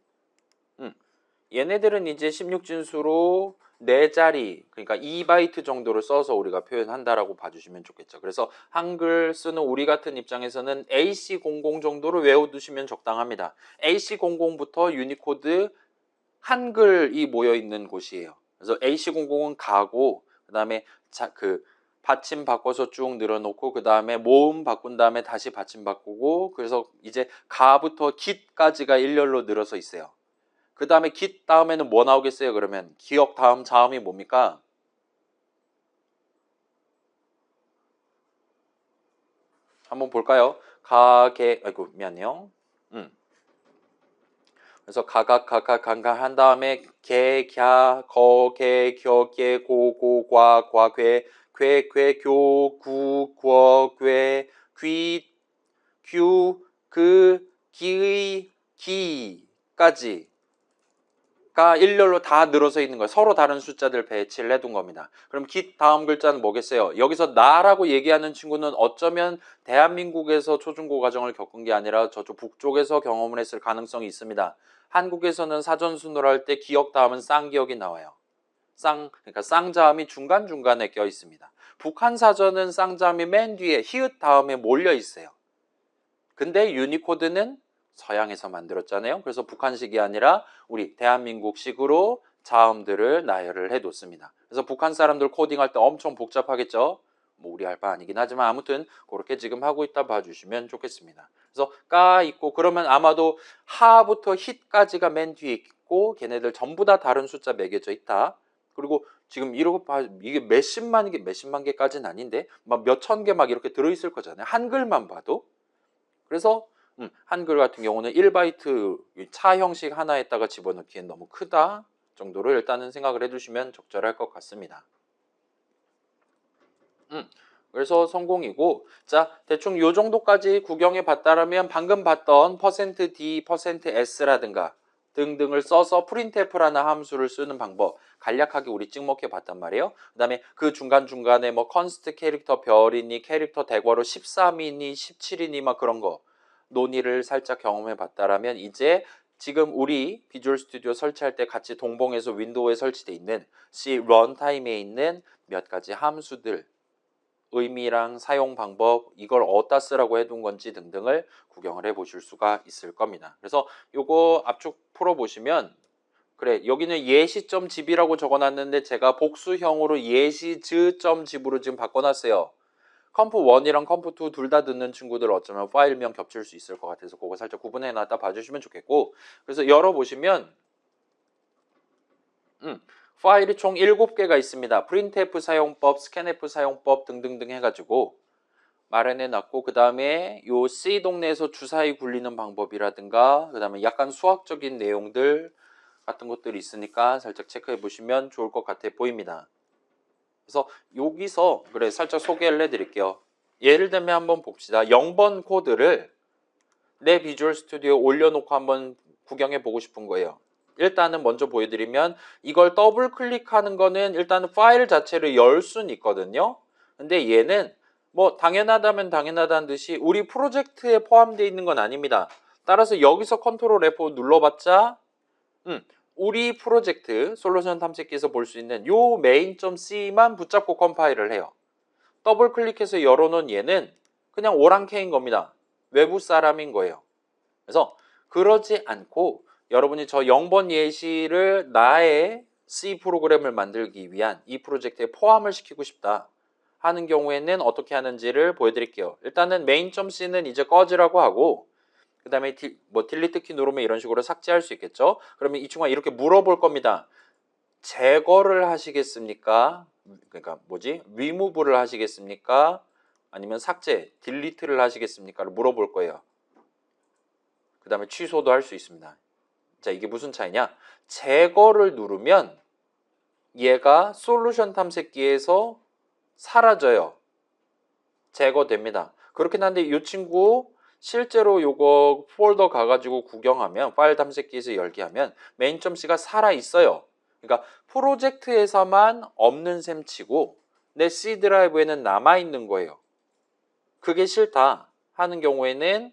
얘네들은 이제 16진수로 4자리 그러니까 2바이트 정도를 써서 우리가 표현한다라고 봐주시면 좋겠죠. 그래서 한글 쓰는 우리 같은 입장에서는 AC00 정도를 외워두시면 적당합니다. AC00부터 유니코드 한글이 모여있는 곳이에요. 그래서 AC00은 가고 그 다음에 그 받침 바꿔서 쭉 늘어놓고 그 다음에 모음 바꾼 다음에 다시 받침 바꾸고 그래서 이제 가부터 깃까지가 일렬로 늘어서 있어요. 그 다음에 깃 다음에는 뭐 나오겠어요? 그러면 기억 다음 자음이 뭡니까? 한번 볼까요? 아이고 미안해요. 그래서 강가 한 다음에 개, 갸, 거, 개, 겨, 개, 고, 과, 괴, 교, 구, 궈, 괴, 귀, 규, 기의, 기까지 가 일렬로 다 늘어서 있는 거예요. 서로 다른 숫자들 배치를 해둔 겁니다. 그럼 깃 다음 글자는 뭐겠어요? 여기서 나라고 얘기하는 친구는 어쩌면 대한민국에서 초중고 과정을 겪은 게 아니라 저쪽 북쪽에서 경험을 했을 가능성이 있습니다. 한국에서는 사전순으로 할 때 기억 다음은 쌍기억이 나와요. 그러니까 쌍자음이 중간중간에 껴 있습니다. 북한 사전은 쌍자음이 맨 뒤에 히읗 다음에 몰려 있어요. 근데 유니코드는 서양에서 만들었잖아요. 그래서 북한식이 아니라 우리 대한민국식으로 자음들을 나열을 해뒀습니다. 그래서 북한 사람들 코딩할 때 엄청 복잡하겠죠. 뭐 우리 할 바 아니긴 하지만 아무튼 그렇게 지금 하고 있다 봐주시면 좋겠습니다. 그래서 까 있고 그러면 아마도 하부터 hit까지가 맨 뒤에 있고 걔네들 전부 다 다른 숫자 매겨져 있다. 그리고 지금 이러고 이게 몇십만 개까지는 아닌데 막 몇천 개 막 이렇게 들어있을 거잖아요. 한글만 봐도. 그래서 한글 같은 경우는 1바이트 차 형식 하나에다가 집어넣기엔 너무 크다 정도로 일단은 생각을 해주시면 적절할 것 같습니다. 그래서 성공이고, 자, 대충 요 정도까지 구경해 봤다라면 방금 봤던 %d, %s라든가 등등을 써서 printf라는 함수를 쓰는 방법 간략하게 우리 찍먹해 봤단 말이에요. 그 다음에 그 중간중간에 뭐 const 캐릭터 별이니 캐릭터 대괄호 13이니 17이니 막 그런 거 논의를 살짝 경험해 봤다라면 이제 지금 우리 비주얼 스튜디오 설치할 때 같이 동봉해서 윈도우에 설치되어 있는 C 런타임에 있는 몇 가지 함수들 의미랑 사용 방법, 이걸 어디다 쓰라고 해둔 건지 등등을 구경을 해 보실 수가 있을 겁니다. 그래서 요거 앞쪽 풀어보시면, 그래, 여기는 예시.zib이라고 적어놨는데 제가 복수형으로 예시즈.zib으로 지금 바꿔놨어요. 컴프1이랑 컴프2 둘 다 듣는 친구들 어쩌면 파일명 겹칠 수 있을 것 같아서 그거 살짝 구분해놨다 봐주시면 좋겠고, 그래서 열어보시면 파일이 총 7개가 있습니다. printf 사용법, scanf 사용법 등등등 해가지고 마련해놨고, 그 다음에 요 C 동네에서 주사위 굴리는 방법이라든가 그 다음에 약간 수학적인 내용들 같은 것들이 있으니까 살짝 체크해 보시면 좋을 것 같아 보입니다. 그래서 여기서 그래 살짝 소개를 해드릴게요. 예를 들면 한번 봅시다. 0번 코드를 내 비주얼 스튜디오에 올려놓고 한번 구경해 보고 싶은 거예요. 일단은 먼저 보여드리면 이걸 더블 클릭하는 거는 일단은 파일 자체를 열 수는 있거든요. 근데 얘는 뭐 당연하다면 당연하다는 듯이 우리 프로젝트에 포함되어 있는 건 아닙니다. 따라서 여기서 컨트롤 F 눌러봤자 우리 프로젝트 솔루션 탐색기에서 볼 수 있는 요 main.c만 붙잡고 컴파일을 해요. 더블 클릭해서 열어놓은 얘는 그냥 오랑캐인 겁니다. 외부 사람인 거예요. 그래서 그러지 않고 여러분이 저 0번 예시를 나의 C 프로그램을 만들기 위한 이 프로젝트에 포함을 시키고 싶다 하는 경우에는 어떻게 하는지를 보여드릴게요. 일단은 main.c는 이제 꺼지라고 하고, 그 다음에 딜리트 키 누르면 이런 식으로 삭제할 수 있겠죠. 그러면 이 친구가 이렇게 물어볼 겁니다. 제거를 하시겠습니까? 그러니까 리무브를 하시겠습니까? 아니면 삭제, 딜리트를 하시겠습니까? 를 물어볼 거예요. 그 다음에 취소도 할 수 있습니다. 자, 이게 무슨 차이냐? 제거를 누르면 얘가 솔루션 탐색기에서 사라져요. 제거됩니다. 그렇긴 한데 이 친구 실제로 요거 폴더 가가지고 구경하면 파일 탐색기에서 열기 하면 main.c가 살아있어요. 그러니까 프로젝트에서만 없는 셈 치고 내 C 드라이브에는 남아있는 거예요. 그게 싫다 하는 경우에는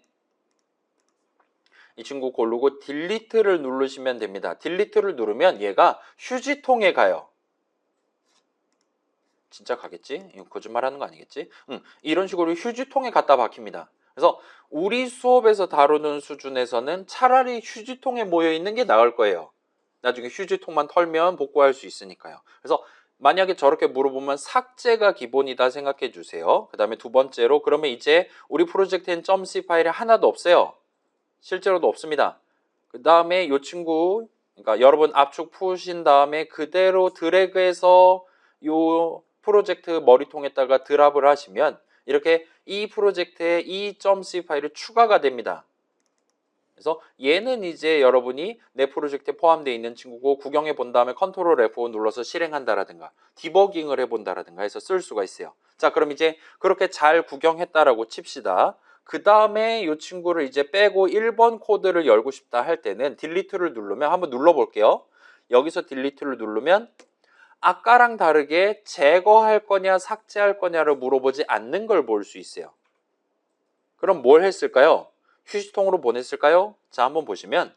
이 친구 고르고 딜리트를 누르시면 됩니다. 딜리트를 누르면 얘가 휴지통에 가요. 진짜 가겠지? 이거 거짓말하는 거 아니겠지? 이런 식으로 휴지통에 갖다 박힙니다. 그래서 우리 수업에서 다루는 수준에서는 차라리 휴지통에 모여 있는 게 나을 거예요. 나중에 휴지통만 털면 복구할 수 있으니까요. 그래서 만약에 저렇게 물어보면 삭제가 기본이다 생각해 주세요. 그 다음에 두 번째로 그러면 이제 우리 프로젝트엔 .c 파일이 하나도 없어요. 실제로도 없습니다. 그 다음에 이 친구, 그러니까 여러분 압축 푸신 다음에 그대로 드래그해서 요 프로젝트 머리통에다가 드랍을 하시면 이렇게 이 프로젝트에 이 .c 파일이 추가가 됩니다. 그래서 얘는 이제 여러분이 내 프로젝트에 포함되어 있는 친구고 구경해 본 다음에 컨트롤 F5 눌러서 실행한다라든가 디버깅을 해본다라든가 해서 쓸 수가 있어요. 자, 그럼 이제 그렇게 잘 구경했다라고 칩시다. 그 다음에 이 친구를 이제 빼고 1번 코드를 열고 싶다 할 때는 딜리트를 누르면 한번 눌러볼게요. 여기서 딜리트를 누르면 아까랑 다르게 제거할 거냐 삭제할 거냐를 물어보지 않는 걸 볼 수 있어요. 그럼 뭘 했을까요? 휴지통으로 보냈을까요? 자, 한번 보시면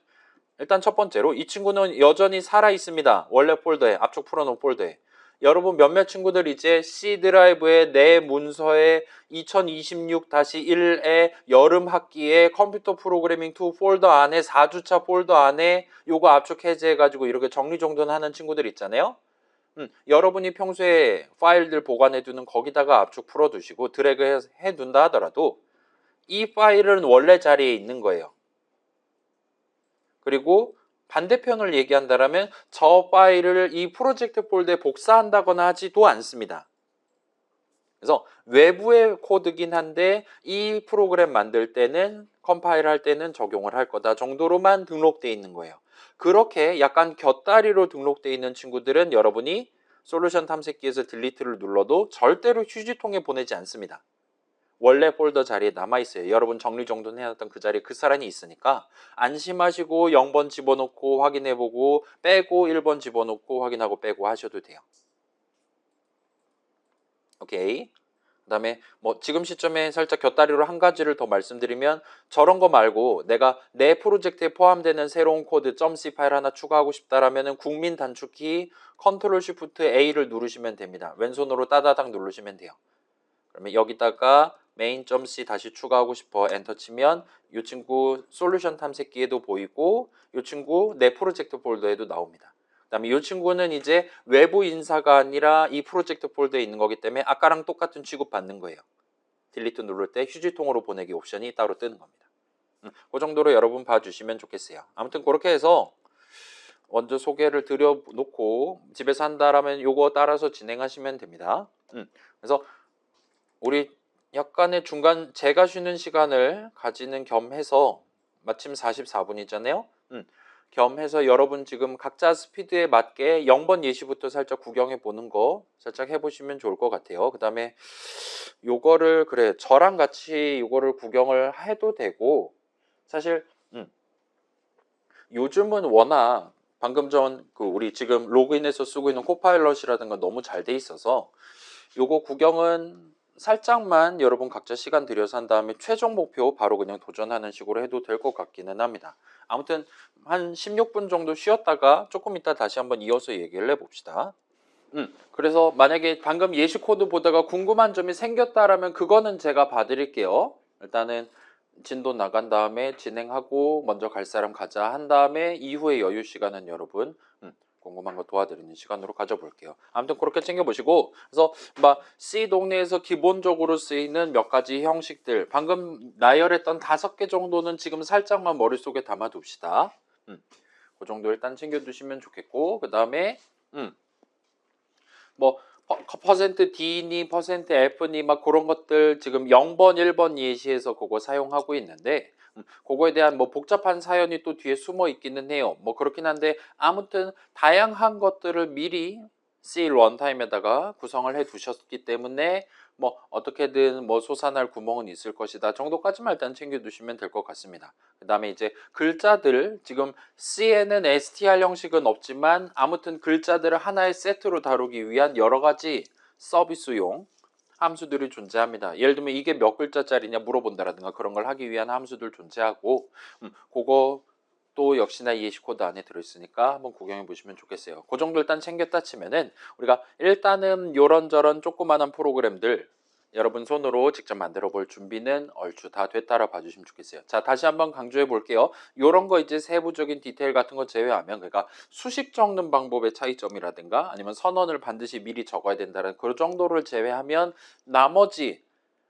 일단 첫 번째로 이 친구는 여전히 살아 있습니다. 원래 폴더에, 앞쪽 풀어놓은 폴더에. 여러분 몇몇 친구들 이제 C 드라이브에 내 문서에 2026-1의 여름 학기에 컴퓨터 프로그래밍 2 폴더 안에 4주차 폴더 안에 요거 압축 해제해가지고 이렇게 정리정돈하는 친구들 있잖아요. 여러분이 평소에 파일들 보관해두는 거기다가 압축 풀어두시고 드래그 해둔다 하더라도 이 파일은 원래 자리에 있는 거예요. 그리고 반대편을 얘기한다면 저 파일을 이 프로젝트 폴더에 복사한다거나 하지도 않습니다. 그래서 외부의 코드긴 한데 이 프로그램 만들 때는 컴파일 할 때는 적용을 할 거다 정도로만 등록되어 있는 거예요. 그렇게 약간 곁다리로 등록되어 있는 친구들은 여러분이 솔루션 탐색기에서 딜리트를 눌러도 절대로 휴지통에 보내지 않습니다. 원래 폴더 자리에 남아있어요. 여러분 정리정돈 해놨던 그 자리에 그 사람이 있으니까 안심하시고 0번 집어넣고 확인해보고 빼고 1번 집어넣고 확인하고 빼고 하셔도 돼요. 오케이. 그 다음에 뭐 지금 시점에 살짝 곁다리로 한 가지를 더 말씀드리면 저런 거 말고 내가 내 프로젝트에 포함되는 새로운 코드 .c 파일 하나 추가하고 싶다라면 국민 단축키 컨트롤 쉬프트 A를 누르시면 됩니다. 왼손으로 따다닥 누르시면 돼요. 그러면 여기다가 main.c 다시 추가하고 싶어 엔터 치면 이 친구 솔루션 탐색기에도 보이고 이 친구 내 프로젝트 폴더에도 나옵니다. 그 다음에 이 친구는 이제 외부 인사가 아니라 이 프로젝트 폴더에 있는 거기 때문에 아까랑 똑같은 취급받는 거예요. 딜리트 누를 때 휴지통으로 보내기 옵션이 따로 뜨는 겁니다. 그 정도로 여러분 봐주시면 좋겠어요. 아무튼 그렇게 해서 먼저 소개를 드려놓고 집에서 한다라면 요거 따라서 진행하시면 됩니다. 그래서 우리 약간의 중간 제가 쉬는 시간을 가지는 겸해서 마침 44분이잖아요. 겸해서 여러분 지금 각자 스피드에 맞게 0번 예시부터 살짝 구경해 보는 거 살짝 해보시면 좋을 것 같아요. 그 다음에 요거를 그래 저랑 같이 요거를 구경을 해도 되고 사실 요즘은 워낙 방금 전 그 우리 지금 로그인해서 쓰고 있는 코파일럿이라든가 너무 잘 돼 있어서 요거 구경은 살짝만 여러분 각자 시간 들여서 한 다음에 최종 목표 바로 그냥 도전하는 식으로 해도 될 것 같기는 합니다. 아무튼 한 16분 정도 쉬었다가 조금 이따 다시 한번 이어서 얘기를 해봅시다. 그래서 만약에 방금 예시 코드 보다가 궁금한 점이 생겼다라면 그거는 제가 봐드릴게요. 일단은 진도 나간 다음에 진행하고 먼저 갈 사람 가자 한 다음에 이후에 여유 시간은 여러분 궁금한 거 도와드리는 시간으로 가져볼게요. 아무튼 그렇게 챙겨보시고 그래서 막 C 동네에서 기본적으로 쓰이는 몇 가지 형식들 방금 나열했던 5개 정도는 지금 살짝만 머릿속에 담아둡시다. 그 정도 일단 챙겨두시면 좋겠고 그 다음에 뭐 퍼센트 D니 퍼센트 F니 막 그런 것들 지금 0번 1번 예시에서 그거 사용하고 있는데 그거에 대한 뭐 복잡한 사연이 또 뒤에 숨어 있기는 해요. 뭐 그렇긴 한데 아무튼 다양한 것들을 미리 C 런타임에다가 구성을 해 두셨기 때문에 뭐 어떻게든 뭐 솟아날 구멍은 있을 것이다 정도까지만 일단 챙겨두시면 될 것 같습니다. 그 다음에 이제 글자들 지금 C에는 str 형식은 없지만 아무튼 글자들을 하나의 세트로 다루기 위한 여러 가지 서비스용 함수들이 존재합니다. 예를 들면 이게 몇 글자짜리냐 물어본다라든가 그런 걸 하기 위한 함수들 존재하고 그거 또 역시나 예시 코드 안에 들어있으니까 한번 구경해 보시면 좋겠어요. 그 정도 일단 챙겼다 치면은 우리가 일단은 요런저런 조그만한 프로그램들 여러분 손으로 직접 만들어 볼 준비는 얼추 다 됐다라 봐주시면 좋겠어요. 자, 다시 한번 강조해 볼게요. 요런 거 이제 세부적인 디테일 같은 거 제외하면 그러니까 수식 적는 방법의 차이점이라든가 아니면 선언을 반드시 미리 적어야 된다는 그 정도를 제외하면 나머지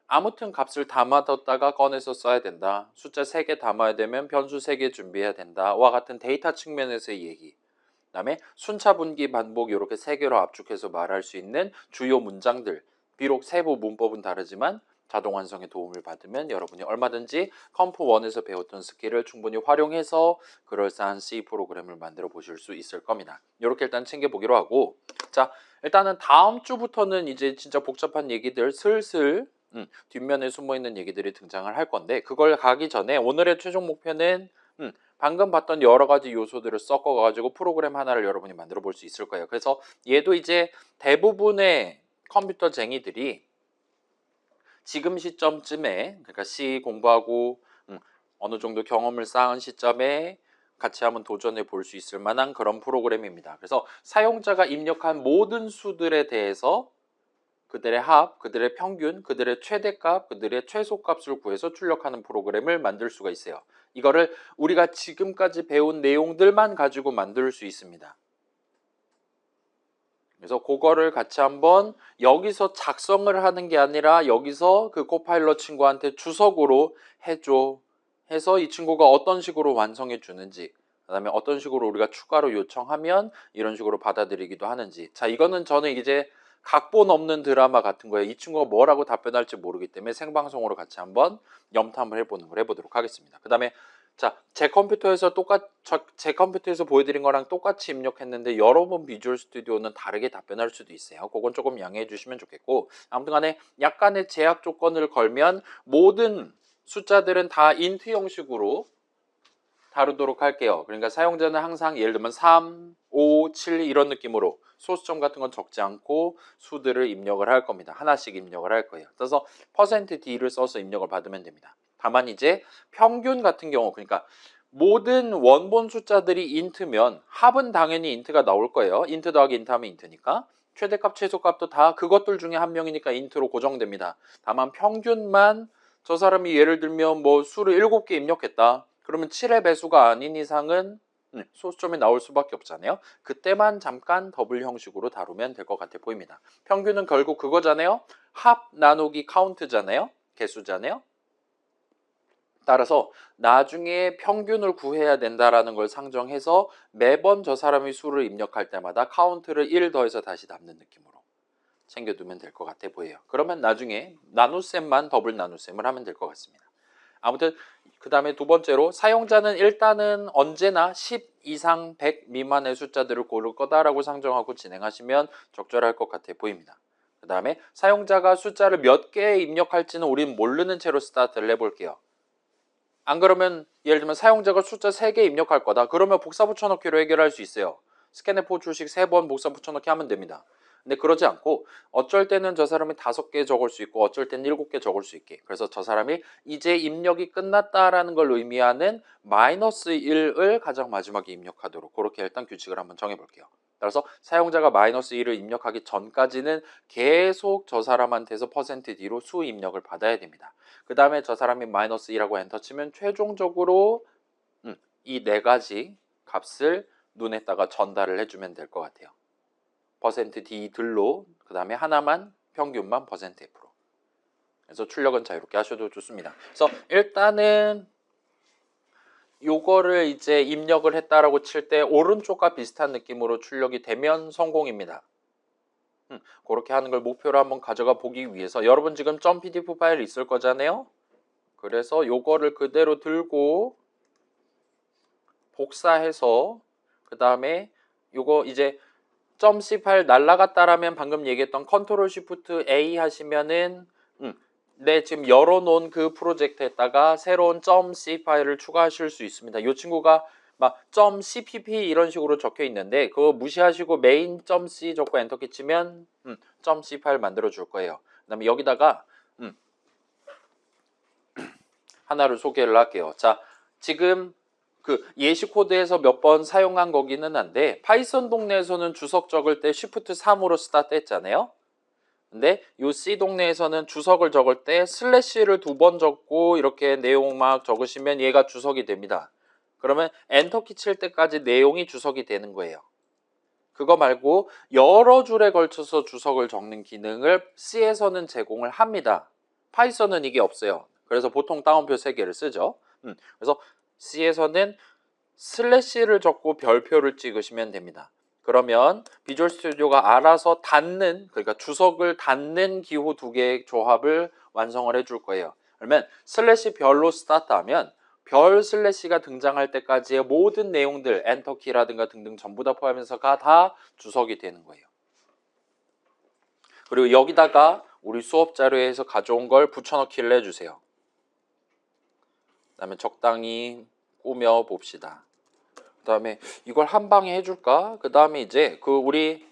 아무튼 값을 담아뒀다가 꺼내서 써야 된다. 숫자 3개 담아야 되면 변수 3개 준비해야 된다. 와 같은 데이터 측면에서의 얘기. 그다음에 순차 분기 반복 이렇게 3개로 압축해서 말할 수 있는 주요 문장들. 비록 세부 문법은 다르지만 자동 완성에 도움을 받으면 여러분이 얼마든지 컴프1에서 배웠던 스킬을 충분히 활용해서 그럴싸한 C 프로그램을 만들어 보실 수 있을 겁니다. 이렇게 일단 챙겨보기로 하고 자 일단은 다음 주부터는 이제 진짜 복잡한 얘기들 슬슬 뒷면에 숨어있는 얘기들이 등장을 할 건데 그걸 가기 전에 오늘의 최종 목표는 방금 봤던 여러 가지 요소들을 섞어가지고 프로그램 하나를 여러분이 만들어 볼 수 있을 거예요. 그래서 얘도 이제 대부분의 컴퓨터쟁이들이 지금 시점쯤에 그러니까 C 공부하고 어느 정도 경험을 쌓은 시점에 같이 한번 도전해 볼 수 있을 만한 그런 프로그램입니다. 그래서 사용자가 입력한 모든 수들에 대해서 그들의 합, 그들의 평균, 그들의 최대값, 그들의 최소값을 구해서 출력하는 프로그램을 만들 수가 있어요. 이거를 우리가 지금까지 배운 내용들만 가지고 만들 수 있습니다. 그래서 그거를 같이 한번 여기서 작성을 하는 게 아니라 여기서 그 코파일럿 친구한테 주석으로 해줘 해서 이 친구가 어떤 식으로 완성해 주는지 그 다음에 어떤 식으로 우리가 추가로 요청하면 이런 식으로 받아들이기도 하는지 자 이거는 저는 이제 각본 없는 드라마 같은 거예요. 이 친구가 뭐라고 답변할지 모르기 때문에 생방송으로 같이 한번 염탐을 해보는 걸 해보도록 하겠습니다. 그 다음에 자, 제 컴퓨터에서 제 컴퓨터에서 보여드린 거랑 똑같이 입력했는데 여러분 비주얼 스튜디오는 다르게 답변할 수도 있어요. 그건 조금 양해해 주시면 좋겠고, 아무튼 간에 약간의 제약 조건을 걸면 모든 숫자들은 다 인트 형식으로 다루도록 할게요. 그러니까 사용자는 항상 예를 들면 3, 5, 7 이런 느낌으로 소수점 같은 건 적지 않고 수들을 입력을 할 겁니다. 하나씩 입력을 할 거예요. 그래서 %d를 써서 입력을 받으면 됩니다. 다만 이제 평균 같은 경우, 그러니까 모든 원본 숫자들이 인트면 합은 당연히 인트가 나올 거예요. 인트 더하기 인트 하면 인트니까. 최대값, 최소값도 다 그것들 중에 한 명이니까 인트로 고정됩니다. 다만 평균만, 저 사람이 예를 들면 뭐 수를 7개 입력했다. 그러면 7의 배수가 아닌 이상은 소수점이 나올 수밖에 없잖아요. 그때만 잠깐 더블 형식으로 다루면 될 것 같아 보입니다. 평균은 결국 그거잖아요. 합 나누기 카운트잖아요. 개수잖아요. 따라서 나중에 평균을 구해야 된다라는 걸 상정해서 매번 저 사람이 수를 입력할 때마다 카운트를 1 더해서 다시 담는 느낌으로 챙겨두면 될 것 같아 보여요. 그러면 나중에 나눗셈만 더블 나눗셈을 하면 될 것 같습니다. 아무튼 그 다음에 두 번째로 사용자는 일단은 언제나 10 이상 100 미만의 숫자들을 고를 거다라고 상정하고 진행하시면 적절할 것 같아 보입니다. 그 다음에 사용자가 숫자를 몇 개 입력할지는 우린 모르는 채로 스타트를 해볼게요. 안 그러면 예를 들면 사용자가 숫자 3개 입력할 거다. 그러면 복사 붙여넣기로 해결할 수 있어요. 스캔F 출식 3번 복사 붙여넣기 하면 됩니다. 근데 그러지 않고 어쩔 때는 저 사람이 5개 적을 수 있고 어쩔 때는 7개 적을 수 있게. 그래서 저 사람이 이제 입력이 끝났다라는 걸 의미하는 -1을 가장 마지막에 입력하도록 그렇게 일단 규칙을 한번 정해볼게요. 따라서 사용자가 -1을 입력하기 전까지는 계속 저 사람한테서 %d로 수 입력을 받아야 됩니다. 그 다음에 저 사람이 -2라고 엔터 치면 최종적으로 이 네 가지 값을 눈에다가 전달을 해주면 될 것 같아요. %d들로 그 다음에 하나만 평균만 %f로. 그래서 출력은 자유롭게 하셔도 좋습니다. 그래서 일단은 요거를 이제 입력을 했다라고 칠 때 오른쪽과 비슷한 느낌으로 출력이 되면 성공입니다. 그렇게 하는 걸 목표로 한번 가져가 보기 위해서 여러분 지금 .pdf 파일 있을 거잖아요. 그래서 요거를 그대로 들고 복사해서 그 다음에 요거 이제 .c 파일 날라갔다라면 방금 얘기했던 컨트롤 쉬프트 A 하시면은 네, 지금 열어놓은 그 프로젝트에다가 새로운 .c 파일을 추가하실 수 있습니다. 이 친구가 막 .cpp 이런 식으로 적혀 있는데 그거 무시하시고 main.c 적고 엔터키 치면 .c 파일 만들어 줄 거예요. 그 다음에 여기다가 하나를 소개를 할게요. 자, 지금 그 예시 코드에서 몇 번 사용한 거기는 한데 파이썬 동네에서는 주석 적을 때 Shift 3으로 스타트 했잖아요. 근데 요 C 동네에서는 주석을 적을 때 슬래시를 2번 적고 이렇게 내용 막 적으시면 얘가 주석이 됩니다. 그러면 엔터키 칠 때까지 내용이 주석이 되는 거예요. 그거 말고 여러 줄에 걸쳐서 주석을 적는 기능을 C에서는 제공을 합니다. 파이썬은 이게 없어요. 그래서 보통 따옴표 3개를 쓰죠. 그래서 C에서는 슬래시를 적고 별표를 찍으시면 됩니다. 그러면 비주얼 스튜디오가 알아서 닫는, 그러니까 주석을 닫는 기호 2개의 조합을 완성을 해줄 거예요. 그러면 슬래시 별로 스타트하면 별 슬래시가 등장할 때까지의 모든 내용들, 엔터키라든가 등등 전부 다 포함해서가 다 주석이 되는 거예요. 그리고 여기다가 우리 수업 자료에서 가져온 걸 붙여넣기를 해주세요. 그 다음에 적당히 꾸며 봅시다. 그 다음에 이걸 한 방에 해줄까? 그 다음에 이제 우리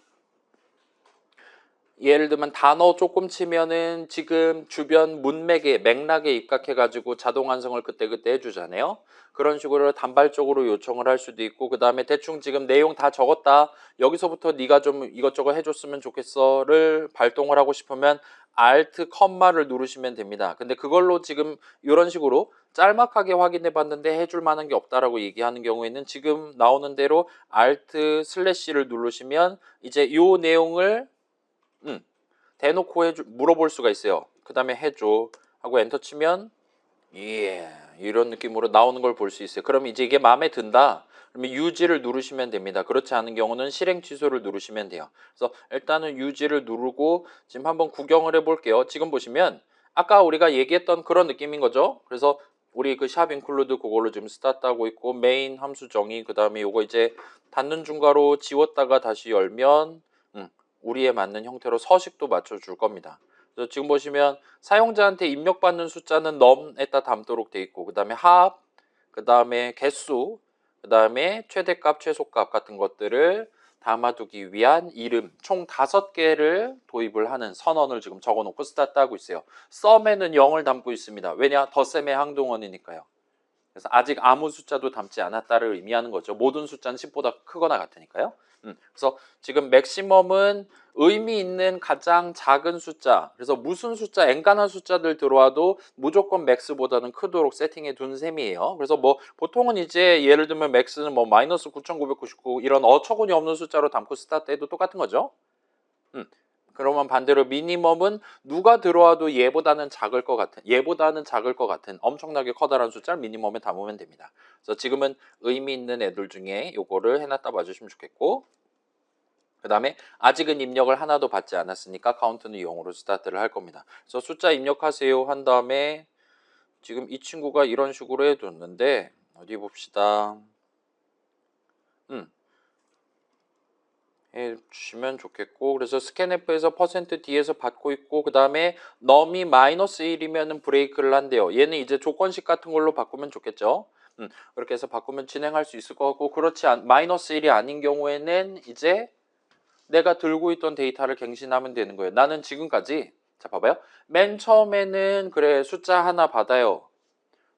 예를 들면 단어 조금 치면은 지금 주변 문맥에 맥락에 입각해가지고 자동 완성을 그때그때 해주잖아요. 그런 식으로 단발적으로 요청을 할 수도 있고 그 다음에 대충 지금 내용 다 적었다. 여기서부터 네가 좀 이것저것 해줬으면 좋겠어를 발동을 하고 싶으면 Alt, 컴마를 누르시면 됩니다. 근데 그걸로 지금 이런 식으로 짤막하게 확인해 봤는데 해줄 만한 게 없다라고 얘기하는 경우에는 지금 나오는 대로 Alt 슬래시를 누르시면 이제 이 내용을 대놓고 물어볼 수가 있어요. 그 다음에 해줘 하고 엔터 치면 이런 느낌으로 나오는 걸 볼 수 있어요. 그럼 이제 이게 마음에 든다. 그러면 유지를 누르시면 됩니다. 그렇지 않은 경우는 실행 취소를 누르시면 돼요. 그래서 일단은 유지를 누르고 지금 한번 구경을 해볼게요. 지금 보시면 아까 우리가 얘기했던 그런 느낌인 거죠. 그래서 우리 그 샵 인클루드 그걸로 지금 스타트 하고 있고 메인 함수 정의 그 다음에 요거 이제 닫는 중괄호 지웠다가 다시 열면 우리에 맞는 형태로 서식도 맞춰줄 겁니다. 그래서 지금 보시면 사용자한테 입력받는 숫자는 num에다 담도록 돼 있고 그 다음에 합, 그 다음에 개수, 그 다음에 최대값, 최소값 같은 것들을 담아두기 위한 이름 총 5개를 도입을 하는 선언을 지금 적어놓고 스타트 하고 있어요. 썸에는 0을 담고 있습니다. 왜냐? 덧셈의 항동원이니까요. 그래서 아직 아무 숫자도 담지 않았다를 의미하는 거죠. 모든 숫자는 10보다 크거나 같으니까요. 그래서 지금 맥시멈은 의미 있는 가장 작은 숫자, 그래서 무슨 숫자, 엔간한 숫자들 들어와도 무조건 맥스보다는 크도록 세팅해 둔 셈이에요. 그래서 뭐 보통은 이제 예를 들면 맥스는 뭐 마이너스 9,999 이런 어처구니 없는 숫자로 담고 스타트 해도 똑같은 거죠. 그러면 반대로 미니멈은 누가 들어와도 얘보다는 작을 것 같은 엄청나게 커다란 숫자를 미니멈에 담으면 됩니다. 그래서 지금은 의미 있는 애들 중에 요거를 해놨다 봐주시면 좋겠고, 그 다음에 아직은 입력을 하나도 받지 않았으니까 카운트는 0으로 스타트를 할 겁니다. 그래서 숫자 입력하세요 한 다음에 지금 이 친구가 이런 식으로 해뒀는데 어디 봅시다. 해주시면 좋겠고, 그래서 스캔F에서 %D에서 받고 있고, 그 다음에 num이 마이너스 1이면 브레이크를 한대요. 얘는 이제 조건식 같은 걸로 바꾸면 좋겠죠. 그렇게 해서 바꾸면 진행할 수 있을 것 같고, 마이너스 1이 아닌 경우에는 이제 내가 들고 있던 데이터를 갱신하면 되는 거예요. 나는 지금까지, 자 봐봐요. 맨 처음에는 그래 숫자 하나 받아요.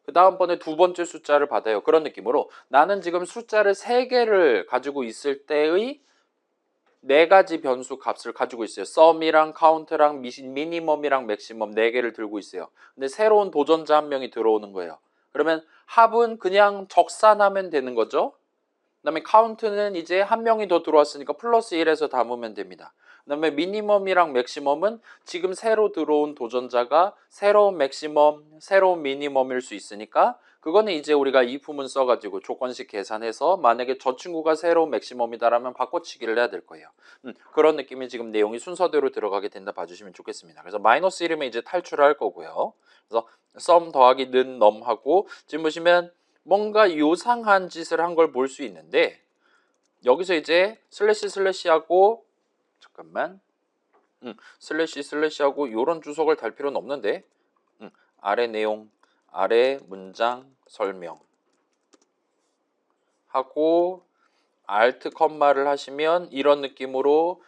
그 다음번에 두 번째 숫자를 받아요. 그런 느낌으로 나는 지금 숫자를 3개를 가지고 있을 때의 4가지 변수 값을 가지고 있어요. 썸이랑 카운트랑 미니멈이랑 맥시멈 4개를 들고 있어요. 근데 새로운 도전자 한 명이 들어오는 거예요. 그러면 합은 그냥 적산하면 되는 거죠. 그 다음에 카운트는 이제 한 명이 더 들어왔으니까 플러스 1에서 담으면 됩니다. 그 다음에 미니멈이랑 맥시멈은 지금 새로 들어온 도전자가 새로운 맥시멈, 새로운 미니멈일 수 있으니까 그거는 이제 우리가 if문 써가지고 조건식 계산해서 만약에 저 친구가 새로운 맥시멈이다라면 바꿔치기를 해야 될 거예요. 그런 느낌이 지금 내용이 순서대로 들어가게 된다 봐주시면 좋겠습니다. 그래서 마이너스 1이면 이제 탈출할 거고요. 그래서 썸 더하기 는 넘하고 지금 보시면 뭔가 요상한 짓을 한 걸 볼 수 있는데 여기서 이제 슬래시하고 잠깐만 슬래시하고 이런 주석을 달 필요는 없는데 아래 내용 아래 문장 설명 하고 알트 컴마를 하시면 이런 느낌으로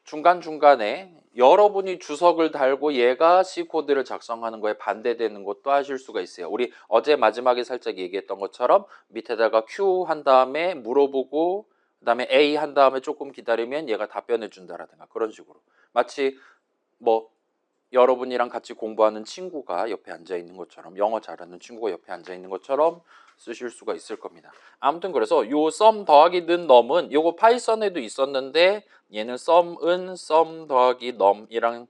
중간중간에 여러분이 주석을 달고 얘가 C코드를 작성하는 거에 반대되는 것도 하실 수가 있어요. 우리 어제 마지막에 살짝 얘기했던 것처럼 밑에다가 Q 한 다음에 물어보고 그 다음에 A 한 다음에 조금 기다리면 얘가 답변해 준다라든가 그런 식으로 마치 뭐 여러분이랑 같이 공부하는 친구가 옆에 앉아 있는 것처럼 영어 잘하는 친구가 옆에 앉아 있는 것처럼 쓰실 수가 있을 겁니다. 아무튼 그래서 요 썸 더하기 는 넘은 요거 파이썬에도 있었는데 얘는 썸은 썸 더하기 넘이랑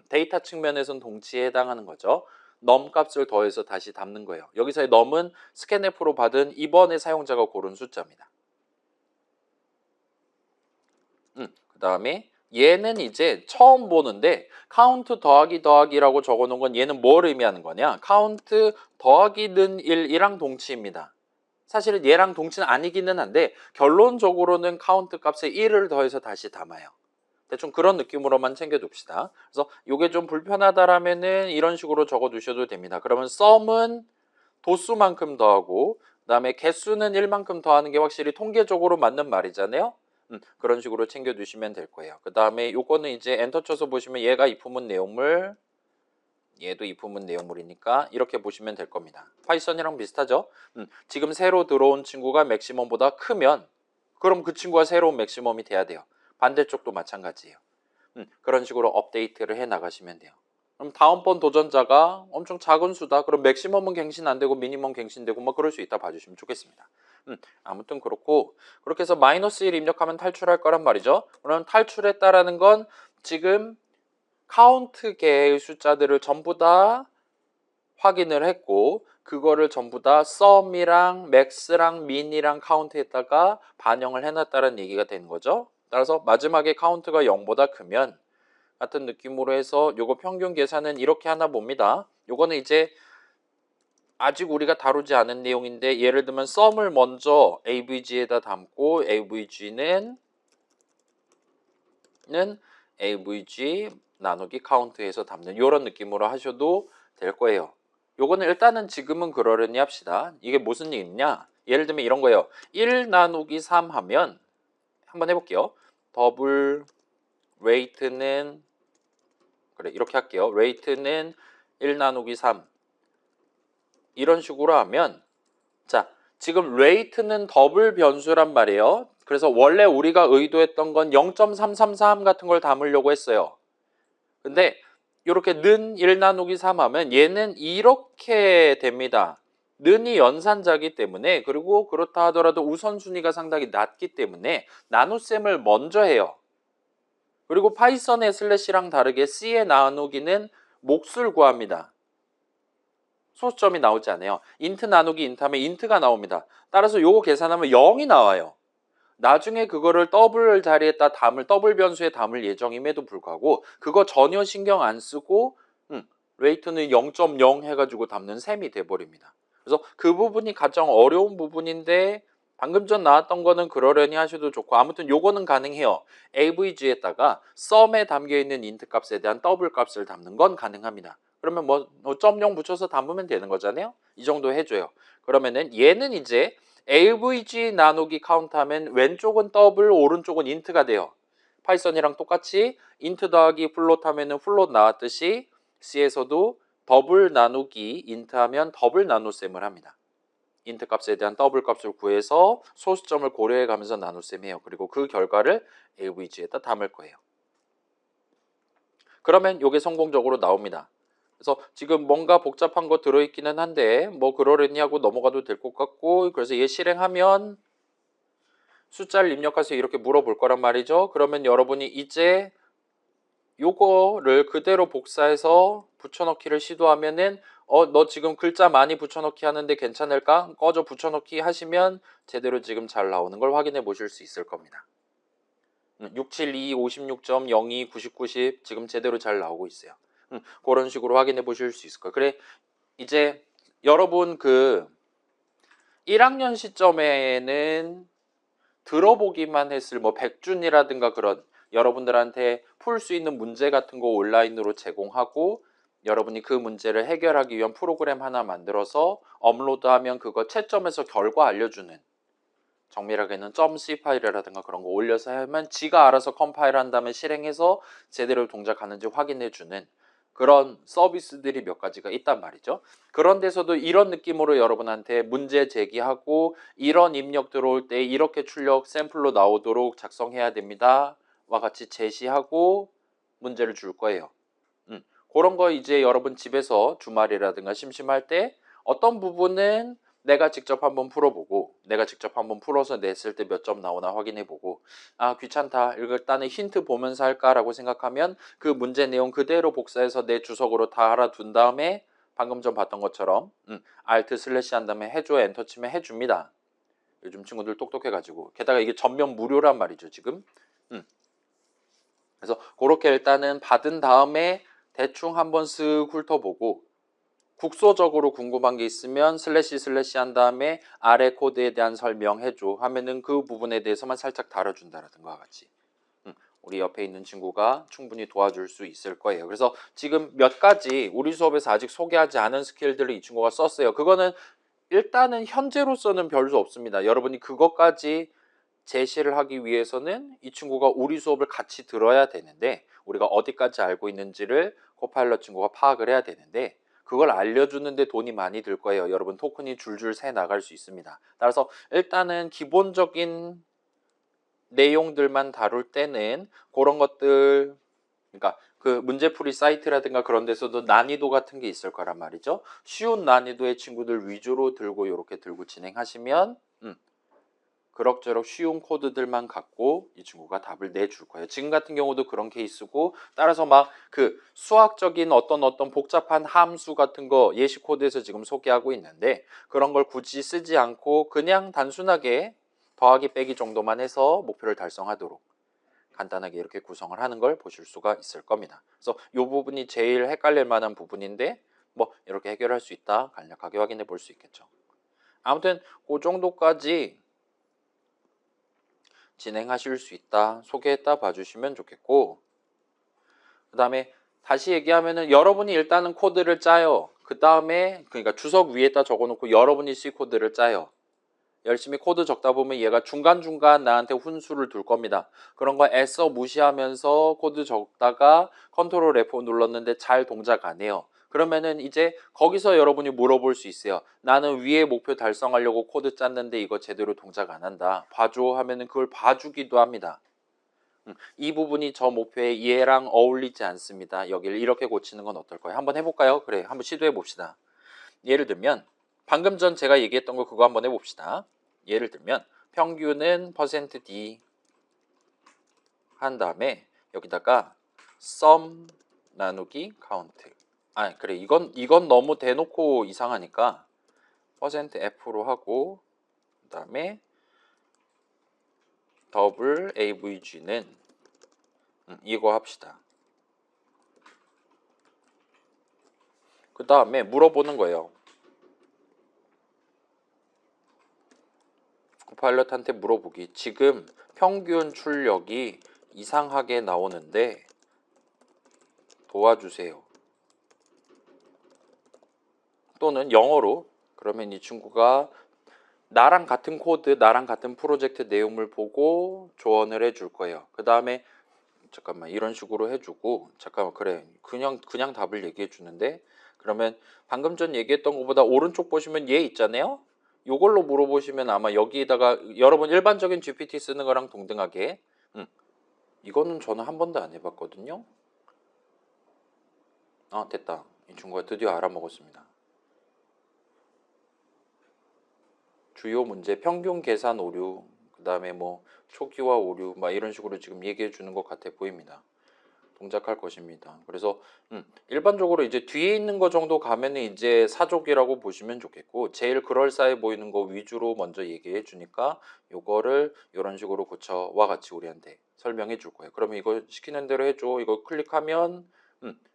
데이터 측면에서는 동치에 해당하는 거죠. 넘 값을 더해서 다시 담는 거예요. 여기서의 넘은 스캔F로 받은 이번에 사용자가 고른 숫자입니다. 그 다음에 얘는 이제 처음 보는데 카운트 더하기라고 적어놓은 건 얘는 뭘 의미하는 거냐? 카운트 더하기는 1이랑 동치입니다. 사실은 얘랑 동치는 아니기는 한데 결론적으로는 카운트 값에 1을 더해서 다시 담아요. 대충 그런 느낌으로만 챙겨둡시다. 그래서 이게 좀 불편하다라면은 이런 식으로 적어두셔도 됩니다. 그러면 썸은 도수만큼 더하고 그 다음에 개수는 1만큼 더하는 게 확실히 통계적으로 맞는 말이잖아요. 그런 식으로 챙겨두시면 될 거예요. 그 다음에 요거는 이제 엔터 쳐서 보시면 얘가 if문 내용물, 얘도 if문 내용물이니까 이렇게 보시면 될 겁니다. 파이썬이랑 비슷하죠? 지금 새로 들어온 친구가 맥시멈보다 크면 그럼 그 친구가 새로운 맥시멈이 돼야 돼요. 반대쪽도 마찬가지예요. 그런 식으로 업데이트를 해 나가시면 돼요. 그럼 다음번 도전자가 엄청 작은 수다. 그럼 맥시멈은 갱신 안 되고 미니멈 갱신되고 뭐 그럴 수 있다 봐주시면 좋겠습니다. 아무튼 그렇고 그렇게 해서 마이너스 1 입력하면 탈출할 거란 말이죠. 그럼 탈출했다라는 건 지금 카운트 개의 숫자들을 전부 다 확인을 했고 그거를 전부 다 sum이랑 max랑 min이랑 count에다가 반영을 해놨다는 얘기가 되는 거죠. 따라서 마지막에 count가 0보다 크면 같은 느낌으로 해서 요거 평균 계산은 이렇게 하나 봅니다. 요거는 이제 아직 우리가 다루지 않은 내용인데 예를 들면 sum을 먼저 avg에다 담고 avg는 avg 나누기 count해서 담는 이런 느낌으로 하셔도 될 거예요. 요거는 일단은 지금은 그러려니 합시다. 이게 무슨 얘기냐? 예를 들면 이런 거예요. 1 나누기 3 하면 한번 해볼게요. 더블 레이트는 그래 이렇게 할게요. 레이트는 1 나누기 3 이런 식으로 하면 자 지금 레이트는 더블 변수란 말이에요. 그래서 원래 우리가 의도했던 건 0.333 같은 걸 담으려고 했어요. 근데 이렇게 는 1 나누기 3 하면 얘는 이렇게 됩니다. 는이 연산자기 때문에 그리고 그렇다 하더라도 우선순위가 상당히 낮기 때문에 나눗셈을 먼저 해요. 그리고 파이썬의 슬래시랑 다르게 C의 나누기는 몫을 구합니다. 소수점이 나오지 않아요. 인트 나누기 인트 하면 인트가 나옵니다. 따라서 요거 계산하면 0이 나와요. 나중에 그거를 더블 자리에다 담을 더블 변수에 담을 예정임에도 불구하고 그거 전혀 신경 안 쓰고 레이트는 0.0 해가지고 담는 셈이 돼버립니다. 그래서 그 부분이 가장 어려운 부분인데 방금 전 나왔던 거는 그러려니 하셔도 좋고 아무튼 요거는 가능해요. avg에다가 sum에 담겨있는 int 값에 대한 더블 값을 담는 건 가능합니다. 그러면 뭐 0 붙여서 담으면 되는 거잖아요. 이 정도 해줘요. 그러면은 얘는 이제 avg 나누기 카운트 하면 왼쪽은 더블 오른쪽은 인트가 돼요. 파이썬이랑 똑같이 int 더하기 플롯 하면은 플롯 나왔듯이 C에서도 더블 나누기 int 하면 더블 나눗셈을 합니다. int 값에 대한 더블 값을 구해서 소수점을 고려해 가면서 나눗셈 해요. 그리고 그 결과를 avg에다 담을 거예요. 그러면 이게 성공적으로 나옵니다. 그래서 지금 뭔가 복잡한 거 들어있기는 한데 뭐 그러려니 하고 넘어가도 될 것 같고 그래서 얘 실행하면 숫자를 입력해서 이렇게 물어볼 거란 말이죠. 그러면 여러분이 이제 요거를 그대로 복사해서 붙여넣기를 시도하면은 너 지금 글자 많이 붙여넣기 하는데 괜찮을까? 꺼져 붙여넣기 하시면 제대로 지금 잘 나오는 걸 확인해 보실 수 있을 겁니다. 672, 56.02, 90, 90 지금 제대로 잘 나오고 있어요. 그런 식으로 확인해 보실 수 있을 거예요. 그래 이제 여러분 그 1학년 시점에는 들어보기만 했을 뭐 백준이라든가 그런 여러분들한테 풀 수 있는 문제 같은 거 온라인으로 제공하고 여러분이 그 문제를 해결하기 위한 프로그램 하나 만들어서 업로드하면 그거 채점해서 결과 알려주는 정밀하게는 .c 파일이라든가 그런 거 올려서 하면 지가 알아서 컴파일한 다음에 실행해서 제대로 동작하는지 확인해주는 그런 서비스들이 몇 가지가 있단 말이죠. 그런 데서도 이런 느낌으로 여러분한테 문제 제기하고 이런 입력 들어올 때 이렇게 출력 샘플로 나오도록 작성해야 됩니다. 와 같이 제시하고 문제를 줄 거예요. 그런 거 이제 여러분 집에서 주말이라든가 심심할 때 어떤 부분은 내가 직접 한번 풀어보고 내가 직접 한번 풀어서 냈을 때 몇 점 나오나 확인해보고 아 귀찮다 일단은 힌트 보면서 할까라고 생각하면 그 문제 내용 그대로 복사해서 내 주석으로 다 알아둔 다음에 방금 전 봤던 것처럼 Alt 슬래시 한 다음에 해줘 엔터 치면 해줍니다. 요즘 친구들 똑똑해가지고 게다가 이게 전면 무료란 말이죠 지금. 그래서 그렇게 일단은 받은 다음에 대충 한번 쓱 훑어보고 국소적으로 궁금한 게 있으면 슬래시 슬래시 한 다음에 아래 코드에 대한 설명해줘 하면은 그 부분에 대해서만 살짝 다뤄준다라든가 같이 우리 옆에 있는 친구가 충분히 도와줄 수 있을 거예요. 그래서 지금 몇 가지 우리 수업에서 아직 소개하지 않은 스킬들을 이 친구가 썼어요. 그거는 일단은 현재로서는 별수 없습니다. 여러분이 그것까지 제시를 하기 위해서는 이 친구가 우리 수업을 같이 들어야 되는데 우리가 어디까지 알고 있는지를 코파일럿 친구가 파악을 해야 되는데 그걸 알려주는데 돈이 많이 들 거예요. 여러분 토큰이 줄줄 새 나갈 수 있습니다. 따라서 일단은 기본적인 내용들만 다룰 때는 그런 것들 그러니까 그 문제풀이 사이트라든가 그런 데서도 난이도 같은 게 있을 거란 말이죠. 쉬운 난이도의 친구들 위주로 들고 이렇게 들고 진행하시면 그럭저럭 쉬운 코드들만 갖고 이 친구가 답을 내줄 거예요. 지금 같은 경우도 그런 케이스고, 따라서 막 그 수학적인 어떤 복잡한 함수 같은 거 예시 코드에서 지금 소개하고 있는데, 그런 걸 굳이 쓰지 않고 그냥 단순하게 더하기 빼기 정도만 해서 목표를 달성하도록 간단하게 이렇게 구성을 하는 걸 보실 수가 있을 겁니다. 그래서 이 부분이 제일 헷갈릴 만한 부분인데, 뭐 이렇게 해결할 수 있다 간략하게 확인해 볼 수 있겠죠. 아무튼 그 정도까지 진행하실 수 있다, 소개했다 봐주시면 좋겠고, 그 다음에 다시 얘기하면은 여러분이 일단은 코드를 짜요. 그 다음에 그러니까 주석 위에다 적어놓고 여러분이 C 코드를 짜요. 열심히 코드 적다 보면 얘가 중간중간 나한테 훈수를 둘 겁니다. 그런 거 애써 무시하면서 코드 적다가 컨트롤 F 눌렀는데 잘 동작 안 해요. 그러면은 이제 거기서 여러분이 물어볼 수 있어요. 나는 위에 목표 달성하려고 코드 짰는데 이거 제대로 동작 안 한다. 봐줘 하면은 그걸 봐주기도 합니다. 이 부분이 저 목표에 얘랑 어울리지 않습니다. 여기를 이렇게 고치는 건 어떨까요? 한번 해볼까요? 그래, 한번 시도해 봅시다. 예를 들면 방금 전 제가 얘기했던 거 그거 한번 해봅시다. 예를 들면 평균은 %d 한 다음에 여기다가 sum 나누기 count. 그래, 이건 너무 대놓고 이상하니까 %f로 하고, 그 다음에 더블 avg는 이거 합시다. 그 다음에 물어보는 거예요. 코파일럿한테 물어보기. 지금 평균 출력이 이상하게 나오는데 도와주세요. 또는 영어로. 그러면 이 친구가 나랑 같은 코드, 나랑 같은 프로젝트 내용을 보고 조언을 해줄 거예요. 그 다음에 잠깐만 이런 식으로 해주고, 잠깐만 그래, 그냥 답을 얘기해 주는데, 그러면 방금 전 얘기했던 것보다 오른쪽 보시면 얘 있잖아요. 요걸로 물어보시면 아마 여기에다가 여러분 일반적인 GPT 쓰는 거랑 동등하게, 이거는 저는 한 번도 안 해봤거든요. 됐다. 이 친구가 드디어 알아먹었습니다. 주요 문제, 평균 계산 오류, 그 다음에 뭐 초기화 오류, 막 이런 식으로 지금 얘기해 주는 것 같아 보입니다. 동작할 것입니다. 그래서 일반적으로 이제 뒤에 있는 거 정도 가면은 이제 사족이라고 보시면 좋겠고, 제일 그럴싸해 보이는 거 위주로 먼저 얘기해 주니까 요거를 이런 식으로 고쳐와 같이 우리한테 설명해 줄 거예요. 그러면 이거 시키는 대로 해줘. 이거 클릭하면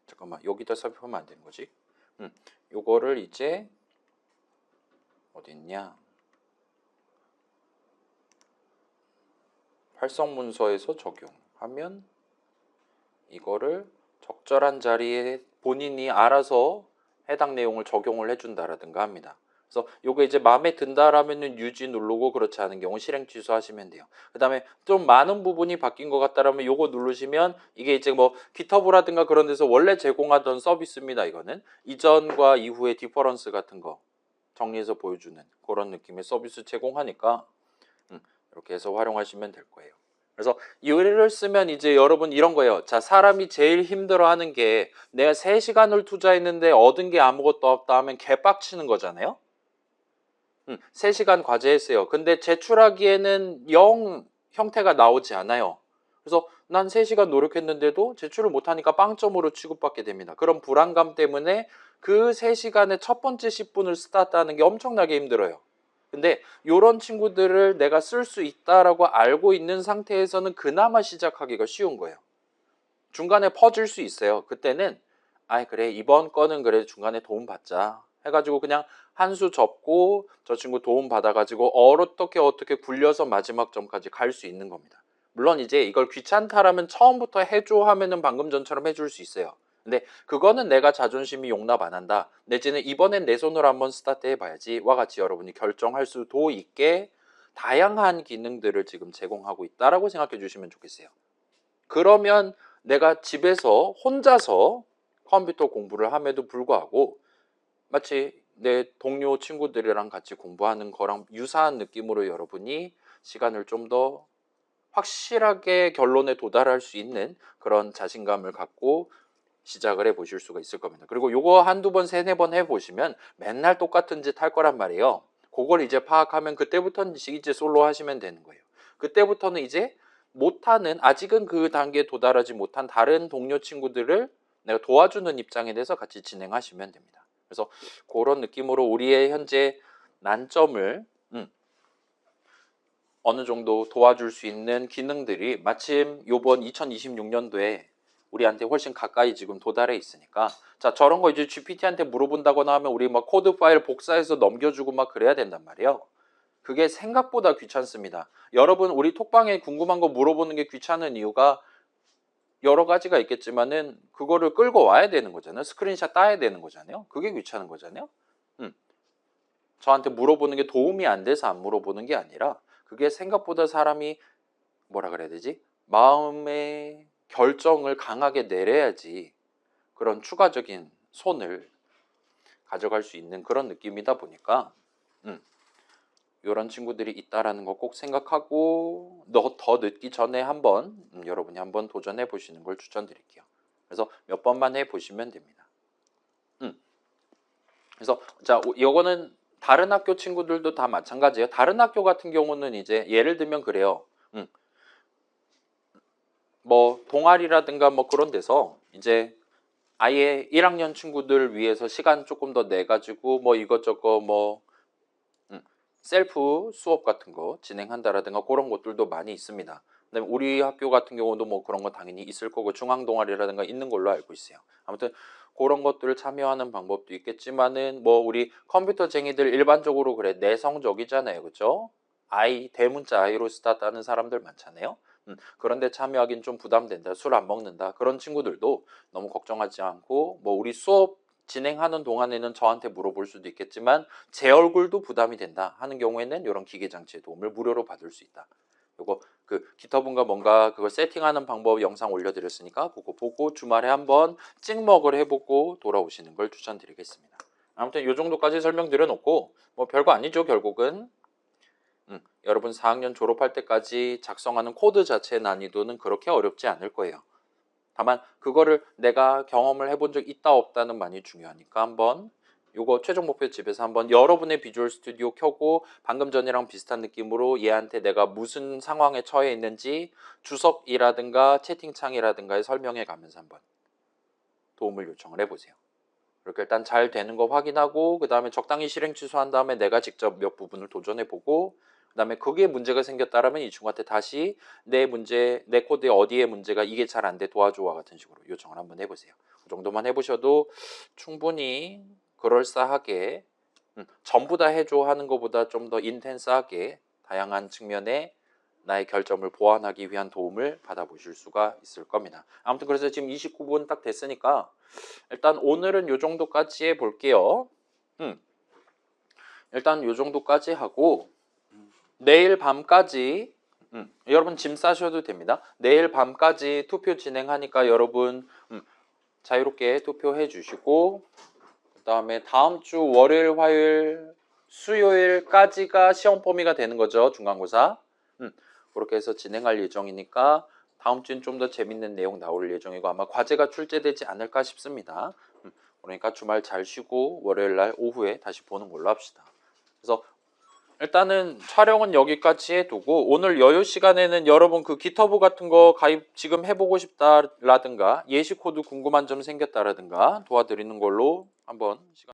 잠깐만 여기다 살펴보면 안 되는 거지. 요거를 이제 어디 있냐? 활성 문서에서 적용하면 이거를 적절한 자리에 본인이 알아서 해당 내용을 적용을 해준다라든가 합니다. 그래서 요거 이제 마음에 든다라면은 유지 누르고, 그렇지 않은 경우 실행 취소하시면 돼요. 그 다음에 좀 많은 부분이 바뀐 것 같다라면 요거 누르시면 이게 이제 뭐 기터브라든가 그런 데서 원래 제공하던 서비스입니다. 이거는 이전과 이후의 디퍼런스 같은 거 정리해서 보여주는 그런 느낌의 서비스 제공하니까 이렇게 해서 활용하시면 될 거예요. 그래서 이를 쓰면 이제 여러분 이런 거예요. 자, 사람이 제일 힘들어하는 게 내가 3시간을 투자했는데 얻은 게 아무것도 없다 하면 개빡치는 거잖아요. 3시간 과제했어요. 근데 제출하기에는 0 형태가 나오지 않아요. 그래서 난 3시간 노력했는데도 제출을 못하니까 빵점으로 취급받게 됩니다. 그런 불안감 때문에 그 3시간의 첫 번째 10분을 스타트하는 게 엄청나게 힘들어요. 근데 이런 친구들을 내가 쓸 수 있다라고 알고 있는 상태에서는 그나마 시작하기가 쉬운 거예요. 중간에 퍼질 수 있어요. 그때는 그래, 이번 거는 그래 중간에 도움 받자 해가지고 그냥 한 수 접고 저 친구 도움 받아가지고 어떻게 굴려서 마지막 점까지 갈 수 있는 겁니다. 물론 이제 이걸 귀찮다라면 처음부터 해줘 하면은 방금 전처럼 해줄 수 있어요. 근데 그거는 내가 자존심이 용납 안 한다, 내지는 이번엔 내 손으로 한번 스타트 해봐야지 와 같이 여러분이 결정할 수도 있게 다양한 기능들을 지금 제공하고 있다라고 생각해 주시면 좋겠어요. 그러면 내가 집에서 혼자서 컴퓨터 공부를 함에도 불구하고 마치 내 동료 친구들이랑 같이 공부하는 거랑 유사한 느낌으로 여러분이 시간을 좀 더 확실하게 결론에 도달할 수 있는 그런 자신감을 갖고 시작을 해 보실 수가 있을 겁니다. 그리고 요거 한두 번, 세네 번 해보시면 맨날 똑같은 짓 할 거란 말이에요. 그걸 이제 파악하면 그때부터는 이제 솔로 하시면 되는 거예요. 그때부터는 이제 못하는, 아직은 그 단계에 도달하지 못한 다른 동료 친구들을 내가 도와주는 입장에 대해서 같이 진행하시면 됩니다. 그래서 그런 느낌으로 우리의 현재 난점을 어느 정도 도와줄 수 있는 기능들이 마침 요번 2026년도에 우리한테 훨씬 가까이 지금 도달해 있으니까, 자, 저런 거 이제 GPT한테 물어본다거나 하면 우리 막 코드 파일 복사해서 넘겨주고 막 그래야 된단 말이에요. 그게 생각보다 귀찮습니다. 여러분, 우리 톡방에 궁금한 거 물어보는 게 귀찮은 이유가 여러 가지가 있겠지만은 그거를 끌고 와야 되는 거잖아요. 스크린샷 따야 되는 거잖아요. 그게 귀찮은 거잖아요. 저한테 물어보는 게 도움이 안 돼서 안 물어보는 게 아니라 그게 생각보다 사람이 뭐라 그래야 되지? 마음의 결정을 강하게 내려야지 그런 추가적인 손을 가져갈 수 있는 그런 느낌이다 보니까 이런 친구들이 있다라는 거 꼭 생각하고 더 늦기 전에 한번 여러분이 한번 도전해 보시는 걸 추천드릴게요. 그래서 몇 번만 해 보시면 됩니다. 그래서 자, 이거는 다른 학교 친구들도 다 마찬가지예요. 다른 학교 같은 경우는 이제 예를 들면 그래요. 뭐 동아리라든가 뭐 그런 데서 이제 아예 1학년 친구들 위해서 시간 조금 더 내 가지고 뭐 이것저것 뭐 셀프 수업 같은 거 진행한다라든가 그런 것들도 많이 있습니다. 근데 우리 학교 같은 경우도 뭐 그런 거 당연히 있을 거고 중앙 동아리라든가 있는 걸로 알고 있어요. 아무튼 그런 것들을 참여하는 방법도 있겠지만은 뭐 우리 컴퓨터쟁이들 일반적으로 그래 내성적이잖아요, 그렇죠? I 대문자 I로 스타트하는 사람들 많잖아요. 그런데 참여하기는 좀 부담된다, 술 안 먹는다, 그런 친구들도 너무 걱정하지 않고 뭐 우리 수업 진행하는 동안에는 저한테 물어볼 수도 있겠지만 제 얼굴도 부담이 된다 하는 경우에는 이런 기계장치의 도움을 무료로 받을 수 있다. 요거 그 기터분과 뭔가 그걸 세팅하는 방법 영상 올려드렸으니까 그거 보고 주말에 한번 찍먹을 해보고 돌아오시는 걸 추천드리겠습니다. 아무튼 요 정도까지 설명드려놓고 뭐 별거 아니죠. 결국은 여러분 4학년 졸업할 때까지 작성하는 코드 자체의 난이도는 그렇게 어렵지 않을 거예요. 다만 그거를 내가 경험을 해본 적 있다 없다는 많이 중요하니까 한번 요거 최종 목표 집에서 한번 여러분의 비주얼 스튜디오 켜고 방금 전이랑 비슷한 느낌으로 얘한테 내가 무슨 상황에 처해 있는지 주석이라든가 채팅창이라든가에 설명해 가면서 한번 도움을 요청을 해보세요. 그렇게 일단 잘 되는 거 확인하고 그 다음에 적당히 실행 취소한 다음에 내가 직접 몇 부분을 도전해보고 그 다음에 거기에 문제가 생겼다면 이 친구한테 다시 내 문제, 내 코드에 어디에 문제가 이게 잘 안 돼 도와줘와 같은 식으로 요청을 한번 해보세요. 그 정도만 해보셔도 충분히 그럴싸하게 전부 다 해줘 하는 것보다 좀 더 인텐스하게 다양한 측면에 나의 결점을 보완하기 위한 도움을 받아보실 수가 있을 겁니다. 아무튼 그래서 지금 29분 딱 됐으니까 일단 오늘은 요 정도까지 해볼게요. 일단 요 정도까지 하고 내일 밤까지 여러분 짐 싸셔도 됩니다. 내일 밤까지 투표 진행하니까 여러분 자유롭게 투표해 주시고 그 다음에 다음 주 월요일, 화요일, 수요일까지가 시험 범위가 되는 거죠. 중간고사. 그렇게 해서 진행할 예정이니까 다음 주엔 좀 더 재밌는 내용 나올 예정이고 아마 과제가 출제되지 않을까 싶습니다. 그러니까 주말 잘 쉬고 월요일 날 오후에 다시 보는 걸로 합시다. 그래서 일단은 촬영은 여기까지 해두고 오늘 여유 시간에는 여러분 그 기터브 같은 거 가입 지금 해보고 싶다라든가 예시 코드 궁금한 점 생겼다라든가 도와드리는 걸로 한번 시간